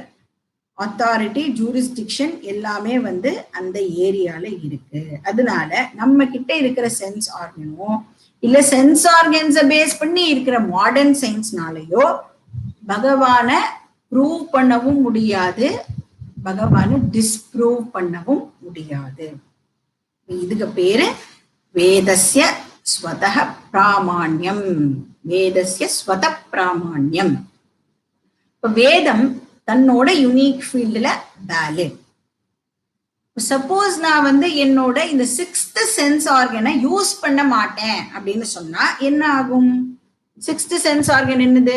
அத்தாரிட்டி, ஜூரிஸ்டிக்ஷன் எல்லாமே வந்து அந்த ஏரியால இருக்கு. அதனால நம்ம கிட்ட இருக்கிற சென்ஸ் ஆர்கனோ இல்ல சென்ஸ் ஆர்கன்ஸை பேஸ் பண்ணி இருக்கிற மாடர்ன் சயின்ஸ்னாலயோ பகவானை ப்ரூவ் பண்ணவும் முடியாது, பகவானை டிஸ்ப்ரூவ் பண்ணவும் முடியாது. இதுக்கு பேரு வேதஸ்ய ஸ்வதஹ பிராமாண்யம். வேதஸ்ய ஸ்வத பிராமாண்யம். இப்ப வேதம் தன்னோட யூனிக் ஃபீல்டுல வேலிட். சப்போஸ் நான் வந்து என்னோட இந்த 6th சென்ஸ் ஆர்கனை யூஸ் பண்ண மாட்டேன் அப்படின்னு சொன்னா என்ன ஆகும்? 6th சென்ஸ் ஆர்கன் என்னது?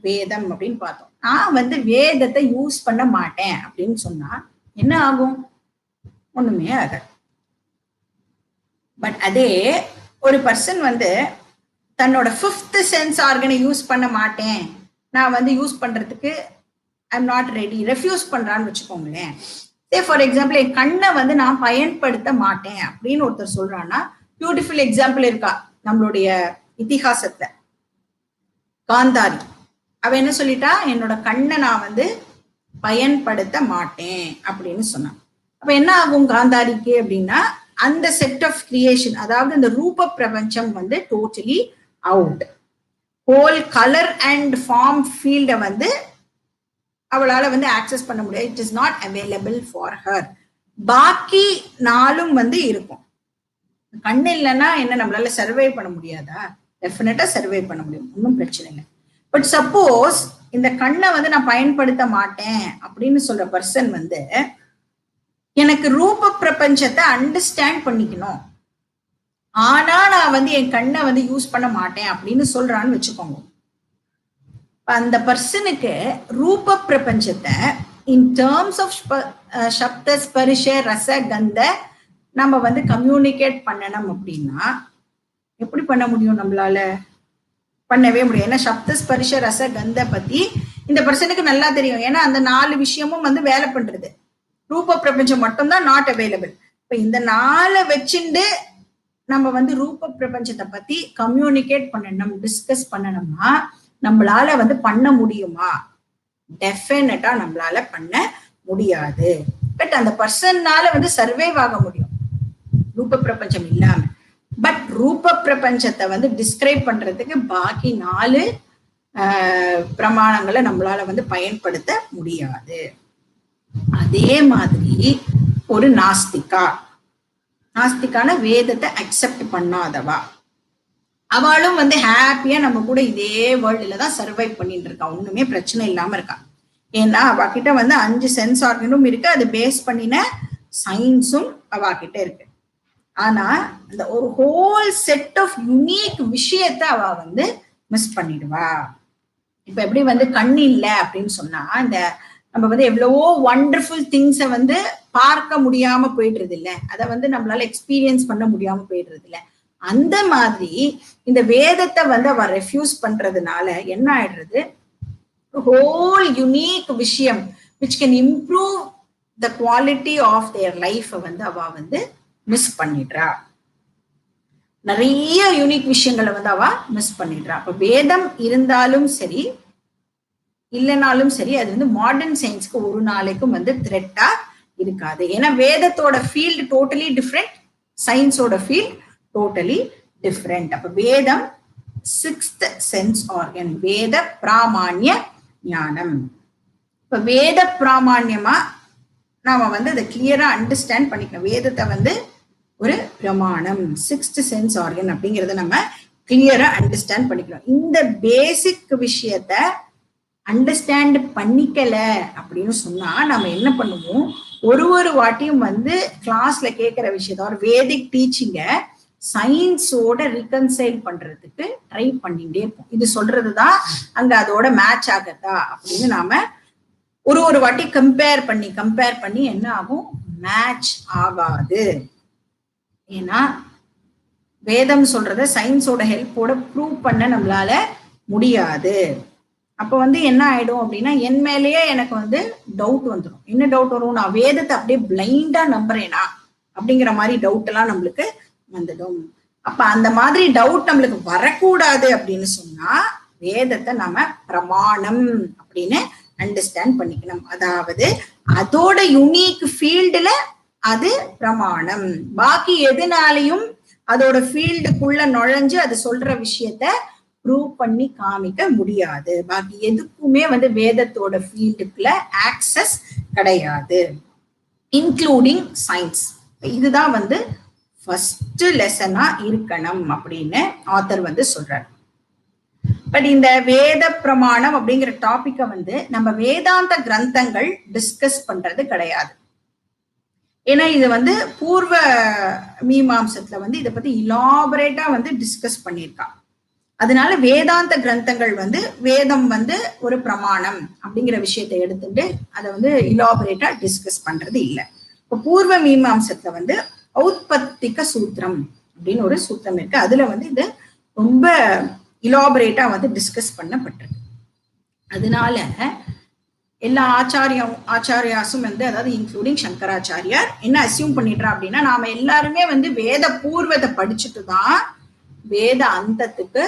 வேதம் அப்படின்னு பார்த்தோம். நான் வந்து வேதத்தை யூஸ் பண்ண மாட்டேன் அப்படின்னு சொன்னா என்ன ஆகும்? ஒண்ணுமே ஆகாது. பட் அதே ஒரு பர்சன் வந்து தன்னோட 5th சென்ஸ் ஆர்கனை யூஸ் பண்ண மாட்டேன், நான் வந்து யூஸ் பண்றதுக்கு ஐம் நாட் ரெடி, ரெஃப்யூஸ் பண்றான்னு வச்சுக்கோங்களேன். ஃபார் எக்ஸாம்பிள், என் கண்ணை வந்து நான் பயன்படுத்த மாட்டேன் அப்படின்னு ஒருத்தர் சொல்றான்னா, பியூட்டிஃபுல் எக்ஸாம்பிள் இருக்கா நம்மளுடைய இதிகாசத்துல. காந்தாரி, அவ என்ன சொல்லிட்டா, என்னோட கண்ணை நான் வந்து பயன்படுத்த மாட்டேன் அப்படின்னு சொன்னான். அப்ப என்ன ஆகும் காந்தாரிக்கு அப்படின்னா, அந்த செட் ஆஃப் கிரியேஷன், அதாவது இந்த ரூப பிரபஞ்சம் வந்து totally out. Whole colour and form ஃபீல்டை வந்து அவளால வந்து ஆக்சஸ் பண்ண முடியாது. It is not available for her. பாக்கி நாளும் வந்து இருக்கும். கண்ணு இல்லைன்னா என்ன நம்மளால சர்வை பண்ண முடியாதா? டெஃபினட்டா சர்வை பண்ண முடியும், ஒன்றும் பிரச்சனை இல்லை. பட் சப்போஸ் இந்த கண்ணை வந்து நான் பயன்படுத்த மாட்டேன் அப்படின்னு சொல்ற பர்சன் வந்து எனக்கு ரூப பிரபஞ்சத்தை அண்டர்ஸ்டாண்ட் பண்ணிக்கணும், ஆனா நான் வந்து என் கண்ணை வந்து யூஸ் பண்ண மாட்டேன் அப்படின்னு சொல்றான்னு வச்சுக்கோங்க. அந்த பர்சனுக்கு ரூப பிரபஞ்சத்தை இன் டேர்ம்ஸ் ஆஃப் சப்த ஸ்பரிஷ ரச கந்த நம்ம வந்து கம்யூனிகேட் பண்ணணும் அப்படின்னா எப்படி பண்ண முடியும்? நம்மளால பண்ணவே முடியும். ஏன்னா சப்த ஸ்பரிஷ ரச கந்த பத்தி இந்த பர்சனுக்கு நல்லா தெரியும். ஏன்னா அந்த 4 விஷயமும் வந்து வேலை பண்றது. ரூப பிரபஞ்சம் மட்டும்தான் நாட் அவைலபிள். இப்ப இந்த 4 வச்சுட்டு நம்ம வந்து ரூப பிரபஞ்சத்தை பத்தி கம்யூனிகேட் பண்ணணும், டிஸ்கஸ் பண்ணணும்னா நம்மளால வந்து பண்ண முடியுமா? டெஃபினட்டா நம்மளால பண்ண முடியாது. பட் அந்த பர்சன்னால வந்து சர்வைவ் ஆக முடியும் ரூப பிரபஞ்சம் இல்லாம. பட் ரூப பிரபஞ்சத்தை வந்து டிஸ்கிரைப் பண்றதுக்கு பாக்கி 4 பிரமாணங்களை நம்மளால வந்து பயன்படுத்த முடியாது. அதே மாதிரி ஒரு நாஸ்திகான வேதத்தை அக்செப்ட் பண்ணாதவா, அவளும் வந்து ஹாப்பியா நம்ம கூட இதே வேர்ல்டுல தான் சர்வைவ் பண்ணிட்டு இருக்கா, ஒண்ணுமே பிரச்சனை இல்லாம இருக்கா. ஏன்னா அவகிட்ட வந்து 5 சென்ஸ் ஆர்கனும் இருக்கு, அது பேஸ் பண்ணின சயின்ஸும் அவகிட்ட இருக்கு. ஆனா அந்த ஒரு ஹோல் செட் ஆஃப் யூனிக் விஷயத்த அவ வந்து மிஸ் பண்ணிடுவா. இப்ப எப்படி வந்து கண்ணு இல்லை அப்படின்னு சொன்னா, இந்த நம்ம வந்து எவ்வளவோ ஒண்டர்ஃபுல் திங்ஸை வந்து பார்க்க முடியாம போயிடுறது இல்லை, அதை வந்து நம்மளால எக்ஸ்பீரியன்ஸ் பண்ண முடியாம போயிடுறது இல்லை. அந்த மாதிரி இந்த வேதத்தை வந்து அவ ரெஃப்யூஸ் பண்றதுனால என்ன ஆயிடுறது? ஹோல் யூனிக் விஷயம் which can improve the quality of their life வந்து அவ வந்து மிஸ் பண்ணிடுறா. நிறைய யூனிக் விஷயங்களை வந்து அவ மிஸ் பண்ணிடுறா. அப்ப வேதம் இருந்தாலும் சரி இல்லைனாலும் சரி, அது வந்து மாடர்ன் சயின்ஸ்க்கு ஒரு நாளைக்கும் வந்து த்ரெட்டா இருக்காது. ஏன்னா வேதத்தோட ஃபீல்டு டோட்டலி டிஃப்ரெண்ட், சயின்ஸோட ஃபீல்ட் டோட்டலி டிஃப்ரெண்ட். அப்ப வேதம் சிக்ஸ்த் சென்ஸ் ஆர்கன், வேத பிராமான்ய ஞானம். இப்ப வேத பிராமான்யமா நாம வந்து அதை கிளியரா அண்டர்ஸ்டாண்ட் பண்ணிக்கணும். வேதத்தை வந்து ஒரு பிரமாணம், சிக்ஸ்த் சென்ஸ் ஆர்கன் அப்படிங்கறத நம்ம கிளியரா அண்டர்ஸ்டாண்ட் பண்ணிக்கணும். இந்த பேசிக் விஷயத்த அண்டர்ஸ்டாண்ட் பண்ணிக்கல அப்படின்னு சொன்னா நம்ம என்ன பண்ணுவோம், ஒரு வாட்டியும் வந்து கிளாஸ்ல கேட்கிற விஷயத்த ஒரு வேதிக் டீச்சிங்க சயின்ஸோட ரிகன்சைல் பண்றதுக்கு ட்ரை பண்ணிட்டே இருப்போம். இது சொல்றதுதான் அங்க அதோட மேட்ச் ஆகுதா அப்படின்னு நாம ஒரு வாட்டி கம்பேர் பண்ணி என்ன ஆகும், மேட்ச் ஆகாது. ஏன்னா வேதம் சொல்றத சயின்ஸோட ஹெல்ப்போட ப்ரூவ் பண்ண நம்மளால முடியாது. அப்ப வந்து என்ன ஆயிடும் அப்படின்னா, என் மேலேயே எனக்கு வந்து டவுட் வந்துடும். என்ன டவுட் வரும், நான் வேதத்தை அப்படியே பிளைண்டா நம்புறேனா அப்படிங்கிற மாதிரி டவுட் எல்லாம் நம்மளுக்கு வந்துடும். அப்ப அந்த மாதிரி டவுட் நம்மளுக்கு வரக்கூடாது அப்படின்னு சொன்னா வேதத்தை நம்ம பிரமாணம் அப்படின்னு அண்டர்ஸ்டாண்ட் பண்ணிக்கணும். அதாவது அதோட யுனிக் ஃபீல்டுல அது பிரமாணம். பாக்கி எதுனாலையும் அதோட ஃபீல்டுக்குள்ள நுழைஞ்சு அது சொல்ற விஷயத்த ப்ரூவ் பண்ணி காமிக்க முடியாது. பாக்கி எதுக்குமே வந்து வேதத்தோட ஃபீல்டுக்குள்ள ஆக்சஸ் கிடையாது, இன்க்ளூடிங் சயின்ஸ். இதுதான் வந்து ஃபர்ஸ்ட் லெசனா இருக்கணும் அப்படின்னு ஆத்தர் வந்து சொல்றாரு. பட் இந்த வேத பிரமாணம் அப்படிங்கிற டாபிக்க வந்து நம்ம வேதாந்த கிரந்தங்கள் டிஸ்கஸ் பண்றது கிடையாது. ஏன்னா இது வந்து பூர்வ மீமாம்சத்துல வந்து இதை பத்தி இலாபரேட்டா வந்து டிஸ்கஸ் பண்ணியிருக்கான். அதனால வேதாந்த கிரந்தங்கள் வந்து வேதம் வந்து ஒரு பிரமாணம் அப்படிங்கிற விஷயத்தை எடுத்துட்டு அதை வந்து இலாபரேட்டா டிஸ்கஸ் பண்றது இல்லை. இப்போ பூர்வ மீமாம்சத்துல வந்து ஔத்பத்திக சூத்திரம் அப்படின்னு ஒரு சூத்திரம் இருக்கு. அதுல வந்து இது ரொம்ப இலாபரேட்டா வந்து டிஸ்கஸ் பண்ணப்பட்டிருக்கு. அதனால எல்லா ஆச்சாரியாசும் வந்து, அதாவது இன்க்ளூடிங் சங்கராச்சாரியார் என்ன அசியூம் பண்ணிடுறா அப்படின்னா, நாம எல்லாருமே வந்து வேத பூர்வத்தை படிச்சுட்டு தான் வேத அந்தத்துக்கு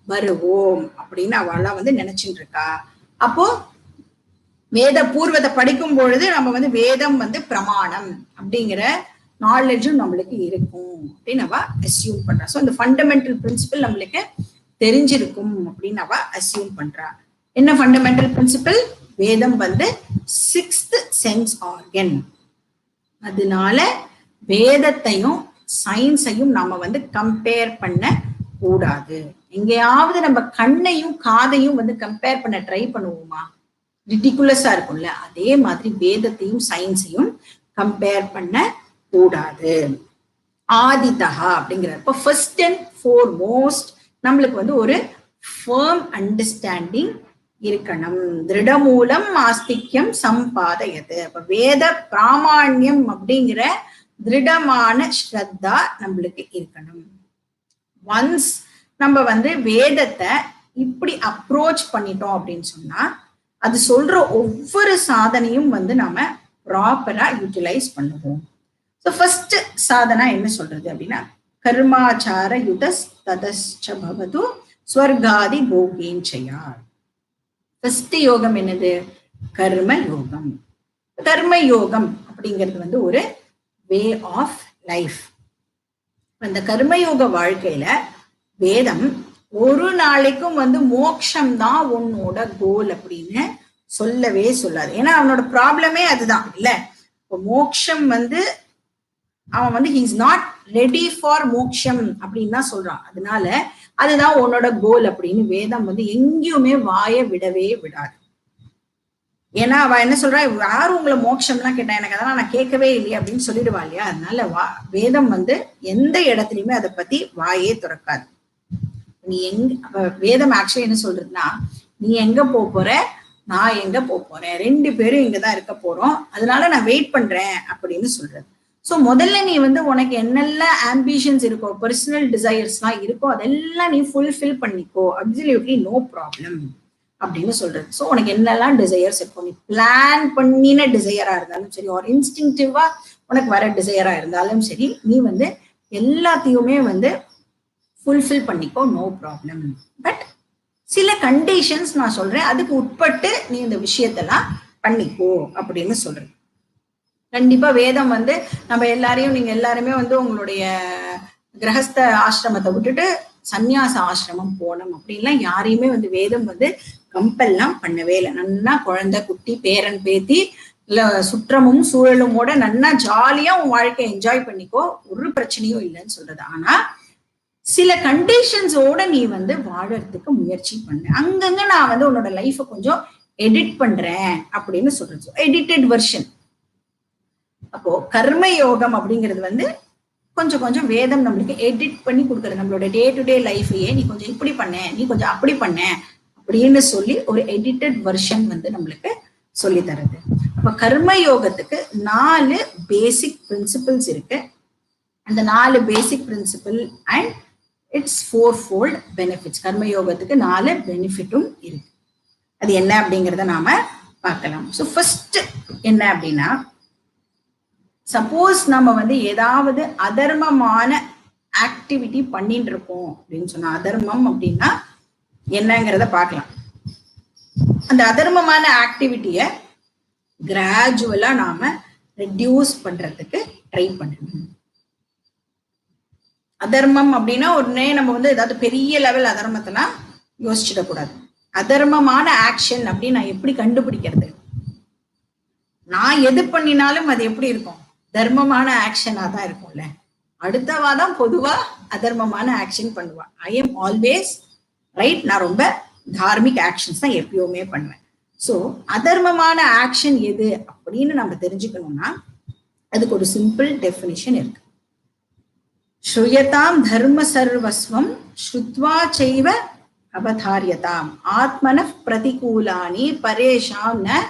வருவோம் அப்படின்னு அவெல்லாம் வந்து நினைச்சுட்டு இருக்கா. அப்போ வேத பூர்வத்தை படிக்கும் பொழுது நம்ம வந்து வேதம் வந்து பிரமாணம் அப்படிங்கிற நாலேஜும் நம்மளுக்கு இருக்கும் அப்படின்னு அவ அசியூம் பண்றா. ஸோ இந்த ஃபண்டமெண்டல் பிரின்சிபல் நம்மளுக்கு தெரிஞ்சிருக்கும் அப்படின்னு அவ அசியூம் பண்றா. என்ன ஃபண்டமெண்டல் பிரின்சிபல்? வேதம் வந்து சிக்ஸ்த் சென்ஸ் ஆர்கன். அதனால வேதத்தையும் சயின்ஸையும் நாம வந்து கம்பேர் பண்ண கூடாது. எங்கேயாவது நம்ம கண்ணையும் காதையும் வந்து கம்பேர் பண்ண ட்ரை பண்ணுவோமா? ரிடிகுலஸா இருக்கும்ல. அதே மாதிரி வேதத்தையும் சயின்ஸையும் கம்பேர் பண்ண கூடாது. ஆதிதஹா அப்படிங்கிறார். இப்போ ஃபர்ஸ்ட் அண்ட் ஃபோர்மோஸ்ட் நம்மளுக்கு வந்து ஒரு ஃபர்ம் அண்டர்ஸ்டாண்டிங் இருக்கணும். திருடமூலம் ஆஸ்திக்யம் சம்பாதயது. அப்ப வேத பிராமான்யம் அப்படிங்கிற திருடமான ஸ்ரத்தா நம்மளுக்கு இருக்கணும். ஒன்ஸ் நம்ம வந்து வேதத்தை இப்படி அப்ரோச் பண்ணிட்டோம் அப்படின்னு சொன்னா அது சொல்ற ஒவ்வொரு சாதனையும் வந்து நாம ப்ராப்பரா யூட்டிலைஸ் பண்ணுவோம். ஸோ ஃபர்ஸ்ட் சாதனா என்ன சொல்றது அப்படின்னா, கர்மாச்சார யுதஸ் ததஸ்ச பவது ஸ்வர்காதி போகேஞ்சயார். ஃபர்ஸ்ட் யோகம் என்னது? கர்ம யோகம். கர்ம யோகம் அப்படிங்கிறது வந்து ஒரு வே ஆஃப் லைஃப். அந்த கர்மயோக வாழ்க்கையில வேதம் ஒரு நாளைக்கும் வந்து மோட்சம் தான் உன்னோட கோல் அப்படின்னு சொல்லவே சொல்லாது. ஏன்னா அவனோட ப்ராப்ளமே அதுதான் இல்ல. இப்போ மோட்சம் வந்து அவன் வந்து he is not ready for மோட்சம் அப்படின்னு தான் சொல்றான். அதனால அதுதான் உன்னோட கோல் அப்படின்னு வேதம் வந்து எங்கேயுமே வாய விடவே விடாது. ஏன்னா அவ என்ன சொல்றா, யாரும் உங்களை மோட்சம் எல்லாம் கேட்டா எனக்கு அதெல்லாம் நான் கேட்கவே இல்லையே அப்படின்னு சொல்லிடுவா இல்லையா. அதனால வேதம் வந்து எந்த இடத்துலயுமே அதை பத்தி வாயே திறக்காது. நீ வேதம் ஆக்சுவலி என்ன சொல்றதுன்னா, நீ எங்க போற, நான் எங்க போறேன், ரெண்டு பேரும் இங்கதான் இருக்க போறோம், அதனால நான் வெயிட் பண்றேன் அப்படின்னு சொல்றது. சோ முதல்ல நீ வந்து உனக்கு என்னெல்லாம் ஆம்பிஷன்ஸ் இருக்கோ, பர்சனல் டிசைர்ஸ் எல்லாம் இருக்கோ, அதெல்லாம் நீ ஃபுல்ஃபில் பண்ணிக்கோ, அப்சல்யூட்லி நோ ப்ராப்ளம் அப்படின்னு சொல்றது. ஸோ உனக்கு என்னெல்லாம் டிசையர்ஸ் இருக்கும், நீ பிளான் பண்ணின டிசையரா இருந்தாலும் சரி, ஒரு இன்ஸ்டிங்டிவா உனக்கு வர டிசையரா இருந்தாலும் சரி, நீ வந்து எல்லாத்தையுமே வந்து ஃபுல்ஃபில் பண்ணிக்கோ, நோ ப்ராப்ளம். பட் சில கண்டிஷன்ஸ் நான் சொல்றேன், அதுக்கு உட்பட்டு நீ இந்த விஷயத்தெல்லாம் பண்ணிக்கோ அப்படின்னு சொல்றேன். கண்டிப்பா வேதம் வந்து நம்ம எல்லாரையும், நீங்க எல்லாருமே வந்து உங்களுடைய கிரகஸ்த ஆசிரமத்தை விட்டுட்டு சந்நியாச ஆசிரமம் போகணும் அப்படின்லாம் யாரையுமே வந்து வேதம் வந்து கம்பல்லாம் பண்ணவே இல்லை. நன்னா குழந்தை குட்டி பேரன் பேத்தி இல்ல சுற்றமும் சூழலுமோட நன்னா ஜாலியா உன் வாழ்க்கையை என்ஜாய் பண்ணிக்கோ, ஒரு பிரச்சனையும் இல்லைன்னு சொல்றது. ஆனா சில கண்டிஷன்ஸோட நீ வந்து வாழறதுக்கு முயற்சி பண்ண. அங்கங்க நான் வந்து உன்னோட லைஃப கொஞ்சம் எடிட் பண்றேன் அப்படின்னு சொல்றது, எடிட்டட் வெர்ஷன். அப்போ கர்ம யோகம் அப்படிங்கிறது வந்து கொஞ்சம் கொஞ்சம் வேதம் நம்மளுக்கு எடிட் பண்ணி கொடுக்குறது. நம்மளோட டே டு டே லைஃபையே நீ கொஞ்சம் இப்படி பண்ண, நீ கொஞ்சம் அப்படி பண்ண அப்படின்னு சொல்லி ஒரு எடிட்டட் வெர்ஷன் வந்து நம்மளுக்கு சொல்லி தருது. அப்ப கர்ம யோகத்துக்கு 4 பேசிக் பிரின்சிபிள்ஸ் இருக்கு. அந்த 4 basic principle and it's 4-fold benefits. கர்ம யோகத்துக்கு 4 பெனிஃபிட்டும் இருக்கு. அது என்ன அப்படிங்கிறத நாம பார்க்கலாம். ஸோ ஃபர்ஸ்ட் என்ன அப்படின்னா, சப்போஸ் நம்ம வந்து ஏதாவது அதர்மமான ஆக்டிவிட்டி பண்ணிட்டு இருக்கோம் அப்படின்னு சொன்னா, அதர்மம் அப்படின்னா என்னங்கிறத பார்க்கலாம். அந்த அதர்மமான ஆக்டிவிட்டிய கிராஜுவலா நாம ரெடியூஸ் பண்றதுக்கு ட்ரை பண்ணணும். அதர்மம் அப்படின்னா உடனே நம்ம வந்து ஏதாவது பெரிய லெவல் அதர்மத்தெல்லாம் யோசிச்சிடக்கூடாது. அதர்மமான ஆக்ஷன் அப்படின்னு நான் எப்படி கண்டுபிடிக்கிறது? நான் எது பண்ணினாலும் அது எப்படி இருக்கும்? தர்மமான ஆக்ஷனா தான் இருக்கும்ல. அடுத்தவா தான் பொதுவா அதர்மமான ஆக்ஷன் பண்ணுவா. I am always right. நான் ரொம்ப தார்மிக் ஆக்ஷன்ஸ் தான் எப்பயுமே பண்ணுவேன். ஸோ அதர்மமான ஆக்ஷன் எது அப்படின்னு நம்ம தெரிஞ்சுக்கணும்னா அதுக்கு ஒரு சிம்பிள் டெஃபினிஷன் இருக்கு. ஸ்ருயதாம் தர்ம சர்வஸ்வம் ஸ்ருத்வா செய்வ அவதாரியதாம் ஆத்மன பிரதிகூலானி பரேஷாம் ந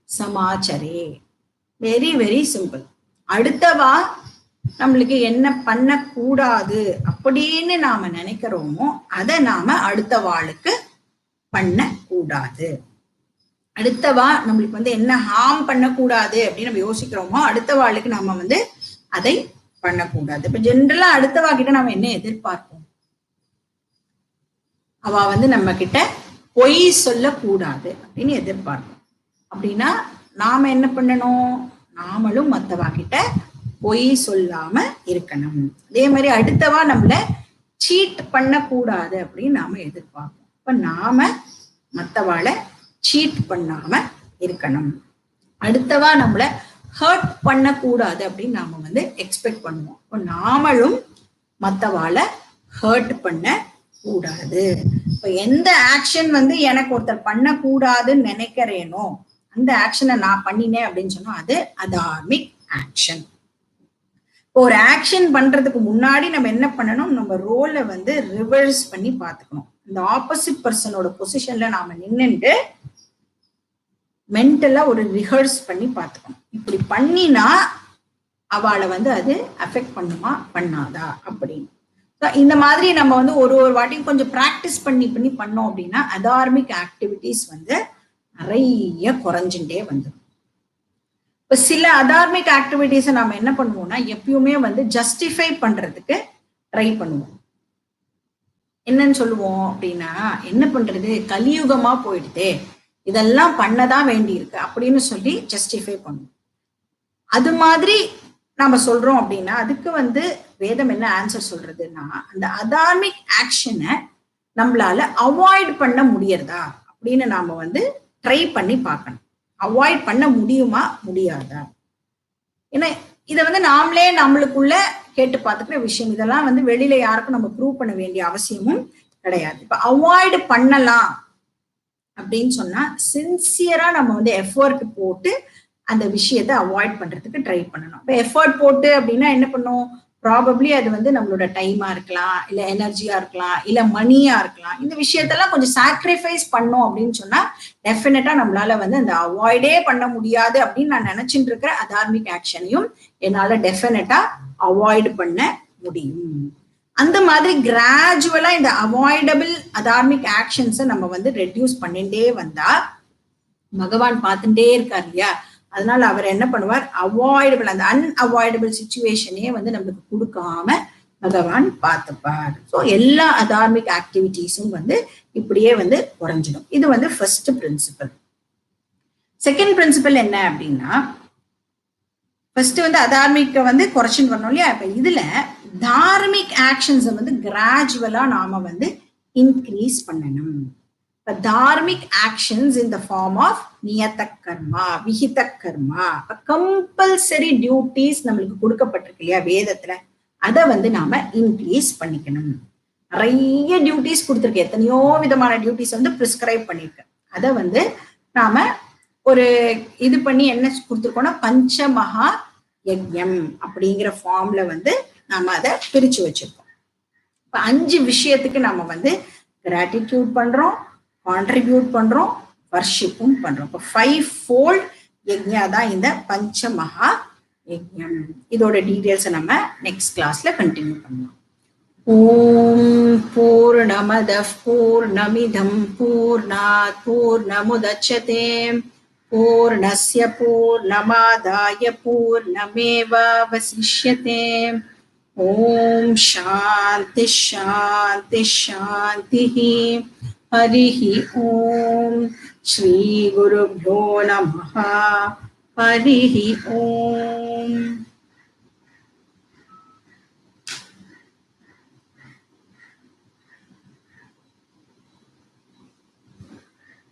சமாச்சரே. Very very simple. அடுத்தவா நம்மளுக்கு என்ன பண்ணக்கூடாது அப்படின்னு நாம நினைக்கிறோமோ அதை நாம அடுத்த வாளுக்கு பண்ணக்கூடாது. அடுத்தவா நம்மளுக்கு வந்து என்ன ஹார்ம் பண்ணக்கூடாது அப்படின்னு நம்ம யோசிக்கிறோமோ அடுத்த வாளுக்கு நாம வந்து அதை பண்ணக்கூடாது. இப்ப ஜென்ரலா அடுத்தவா கிட்ட நாம என்ன எதிர்பார்ப்போம்? அவ வந்து நம்ம கிட்ட பொய் சொல்லக்கூடாது அப்படின்னு எதிர்பார்ப்போம். அப்படின்னா நாம என்ன பண்ணணும்? நாமளும் மத்தவா கிட்ட பொய் சொல்லாம இருக்கணும். அதே மாதிரி அடுத்தவா நம்மள சீட் பண்ணக்கூடாது அப்படின்னு நாம எதிர்பார்ப்போம். இப்ப நாம மத்தவாளை சீட் பண்ணாம இருக்கணும். அடுத்தவா நம்மள ஹர்ட் பண்ணக்கூடாது அப்படின்னு நாம வந்து எக்ஸ்பெக்ட் பண்ணுவோம். இப்போ நாமளும் மத்தவாளை ஹர்ட் பண்ண கூடாது. இப்ப எந்த ஆக்ஷன் வந்து எனக்கு ஒருத்தர் பண்ணக்கூடாதுன்னு நினைக்கிறேனோ அந்த ஆக்ஷனை நான் பண்ணினேன் அப்படின்னு சொன்னா அது அதார்மிக் ஆக்ஷன். ஒரு ஆக்ஷன் பண்றதுக்கு முன்னாடி நம்ம என்ன பண்ணணும்? நம்ம ரோலை வந்து ரிவர்ஸ் பண்ணி பார்த்துக்கணும். இந்த ஆப்போசிட் பர்சனோட பொசிஷன்ல நாம நின்னுட்டு மென்டலா ஒரு ரிஹர்ஸ் பண்ணி பார்த்துக்கணும். இப்படி பண்ணினா அவளை வந்து அது அஃபெக்ட் பண்ணுமா பண்ணாதா அப்படின்னு. இந்த மாதிரி நம்ம வந்து ஒரு வாட்டியும் கொஞ்சம் ப்ராக்டிஸ் பண்ணி பண்ணோம் அப்படின்னா அதார்மிக் ஆக்டிவிட்டிஸ் வந்து நிறைய குறைஞ்சுட்டே வந்துடும். இப்ப சில அதார்மிக் ஆக்டிவிட்டிஸை நாம என்ன பண்ணுவோம்னா எப்பயுமே வந்து ஜஸ்டிஃபை பண்றதுக்கு ட்ரை பண்ணுவோம். என்னன்னு சொல்லுவோம் அப்படின்னா, என்ன பண்றது, கலியுகமா போயிடுதே, இதெல்லாம் பண்ணதான் வேண்டி இருக்கு அப்படின்னு சொல்லி ஜஸ்டிஃபை பண்ணுவோம். அது மாதிரி நாம சொல்றோம் அப்படின்னா அதுக்கு வந்து வேதம் என்ன ஆன்சர் சொல்றதுன்னா, அந்த அதார்மிக் ஆக்ஷனை நம்மளால அவாய்ட் பண்ண முடியறதா அப்படின்னு நாம வந்து ட்ரை பண்ணி பார்க்கணும். அவாய்ட் பண்ண முடியுமா முடியாதா? ஏன்னா இதை வந்து நாமளே நம்மளுக்குள்ள கேட்டு பார்த்துக்கிற விஷயம். இதெல்லாம் வந்து வெளியில யாருக்கும் நம்ம ப்ரூவ் பண்ண வேண்டிய அவசியமும் கிடையாது. இப்ப அவாய்ட் பண்ணலாம் அப்படின்னு சொன்னா சின்சியரா நம்ம வந்து எஃபர்ட் போட்டு அந்த விஷயத்த அவாய்ட் பண்றதுக்கு ட்ரை பண்ணணும். இப்போ எஃபர்ட் போட்டு அப்படின்னா என்ன பண்ணும்? ப்ராபப்ளி அது வந்து நம்மளோட டைமா இருக்கலாம், இல்ல எனர்ஜியா இருக்கலாம், இல்ல மணியா இருக்கலாம். இந்த விஷயத்தெல்லாம் கொஞ்சம் சாக்ரிஃபைஸ் பண்ணோம் அப்படின்னு சொன்னா டெஃபினட்டா நம்மளால வந்து அந்த அவாய்டே பண்ண முடியாது அப்படின்னு நான் நினைச்சிட்டு இருக்கிற அதார்மிக் ஆக்ஷனையும் என்னால டெஃபினட்டா அவாய்ட் பண்ண முடியும். அந்த மாதிரி கிராஜுவலா இந்த அவாய்டபிள் அதார்மிக் ஆக்ஷன்ஸை நம்ம வந்து ரெடியூஸ் பண்ணிட்டே வந்தா பகவான் பார்த்துட்டே இருக்கார் இல்லையா? அதனால அவர் என்ன பண்ணுவார்? அவாய்டபிள், அந்த அன்அவாய்டபிள் சிச்சுவேஷனே வந்து நம்மளுக்கு கொடுக்காம பகவான் பார்த்துப்பார். ஸோ எல்லா அதார்மிக் ஆக்டிவிட்டிஸும் வந்து இப்படியே வந்து குறைஞ்சிடும். இது வந்து ஃபர்ஸ்ட் பிரின்சிபல். செகண்ட் பிரின்சிபல் என்ன அப்படின்னா, ஃபர்ஸ்ட் வந்து அதார்மிக்க வந்து குறைச்சுன்னு வரணும் இல்லையா? இப்ப இதுல தார்மிக் ஆக்ஷன்ஸை வந்து கிராஜுவலா நாம வந்து இன்க்ரீஸ் பண்ணணும். இப்ப தார்மிக் actions in the form of நியத கர்மா, விஹித கர்மா, கம்பல்சரி டியூட்டிஸ் நம்மளுக்கு கொடுக்கப்பட்டிருக்கு இல்லையா வேதத்துல, அதை வந்து நாம இன்க்ரீஸ் பண்ணிக்கணும். நிறைய டியூட்டிஸ் கொடுத்துருக்கு, எத்தனையோ விதமான டியூட்டிஸ் வந்து பிரிஸ்கிரைப் பண்ணிருக்கு. அதை வந்து நாம ஒரு இது பண்ணி என்ன கொடுத்துருக்கோம்னா பஞ்சமகா யஜ்யம் அப்படிங்கிற ஃபார்ம்ல வந்து நாம அதை பிரிச்சு வச்சிருக்கோம். இப்ப 5 விஷயத்துக்கு நம்ம வந்து கிராட்டிடியூட் பண்றோம், கான்ட்ரிபியூட் பண்றோம், வர்ஷிப்பும் பண்றோம். இப்போ 5-fold யஜ்யா தான் இந்த பஞ்சமகா யஜ்யம். இதோட டீடைல்ஸை நம்ம நெக்ஸ்ட் கிளாஸ்ல கண்டினியூ பண்ணலாம். ஓம் பூர்ணமதః பூர்ணமிதம் பூர்ணாத் பூர்ணமுதச்யதே பூர்ணஸ்ய பூர்ணமாதாய பூர்ணமேவாவசிஷ்யதே. ஓம் சாந்தி சாந்தி சாந்திः. हरिः ஓம். ஸ்ரீ குருभ्यो நமः. हरिः ஓம்.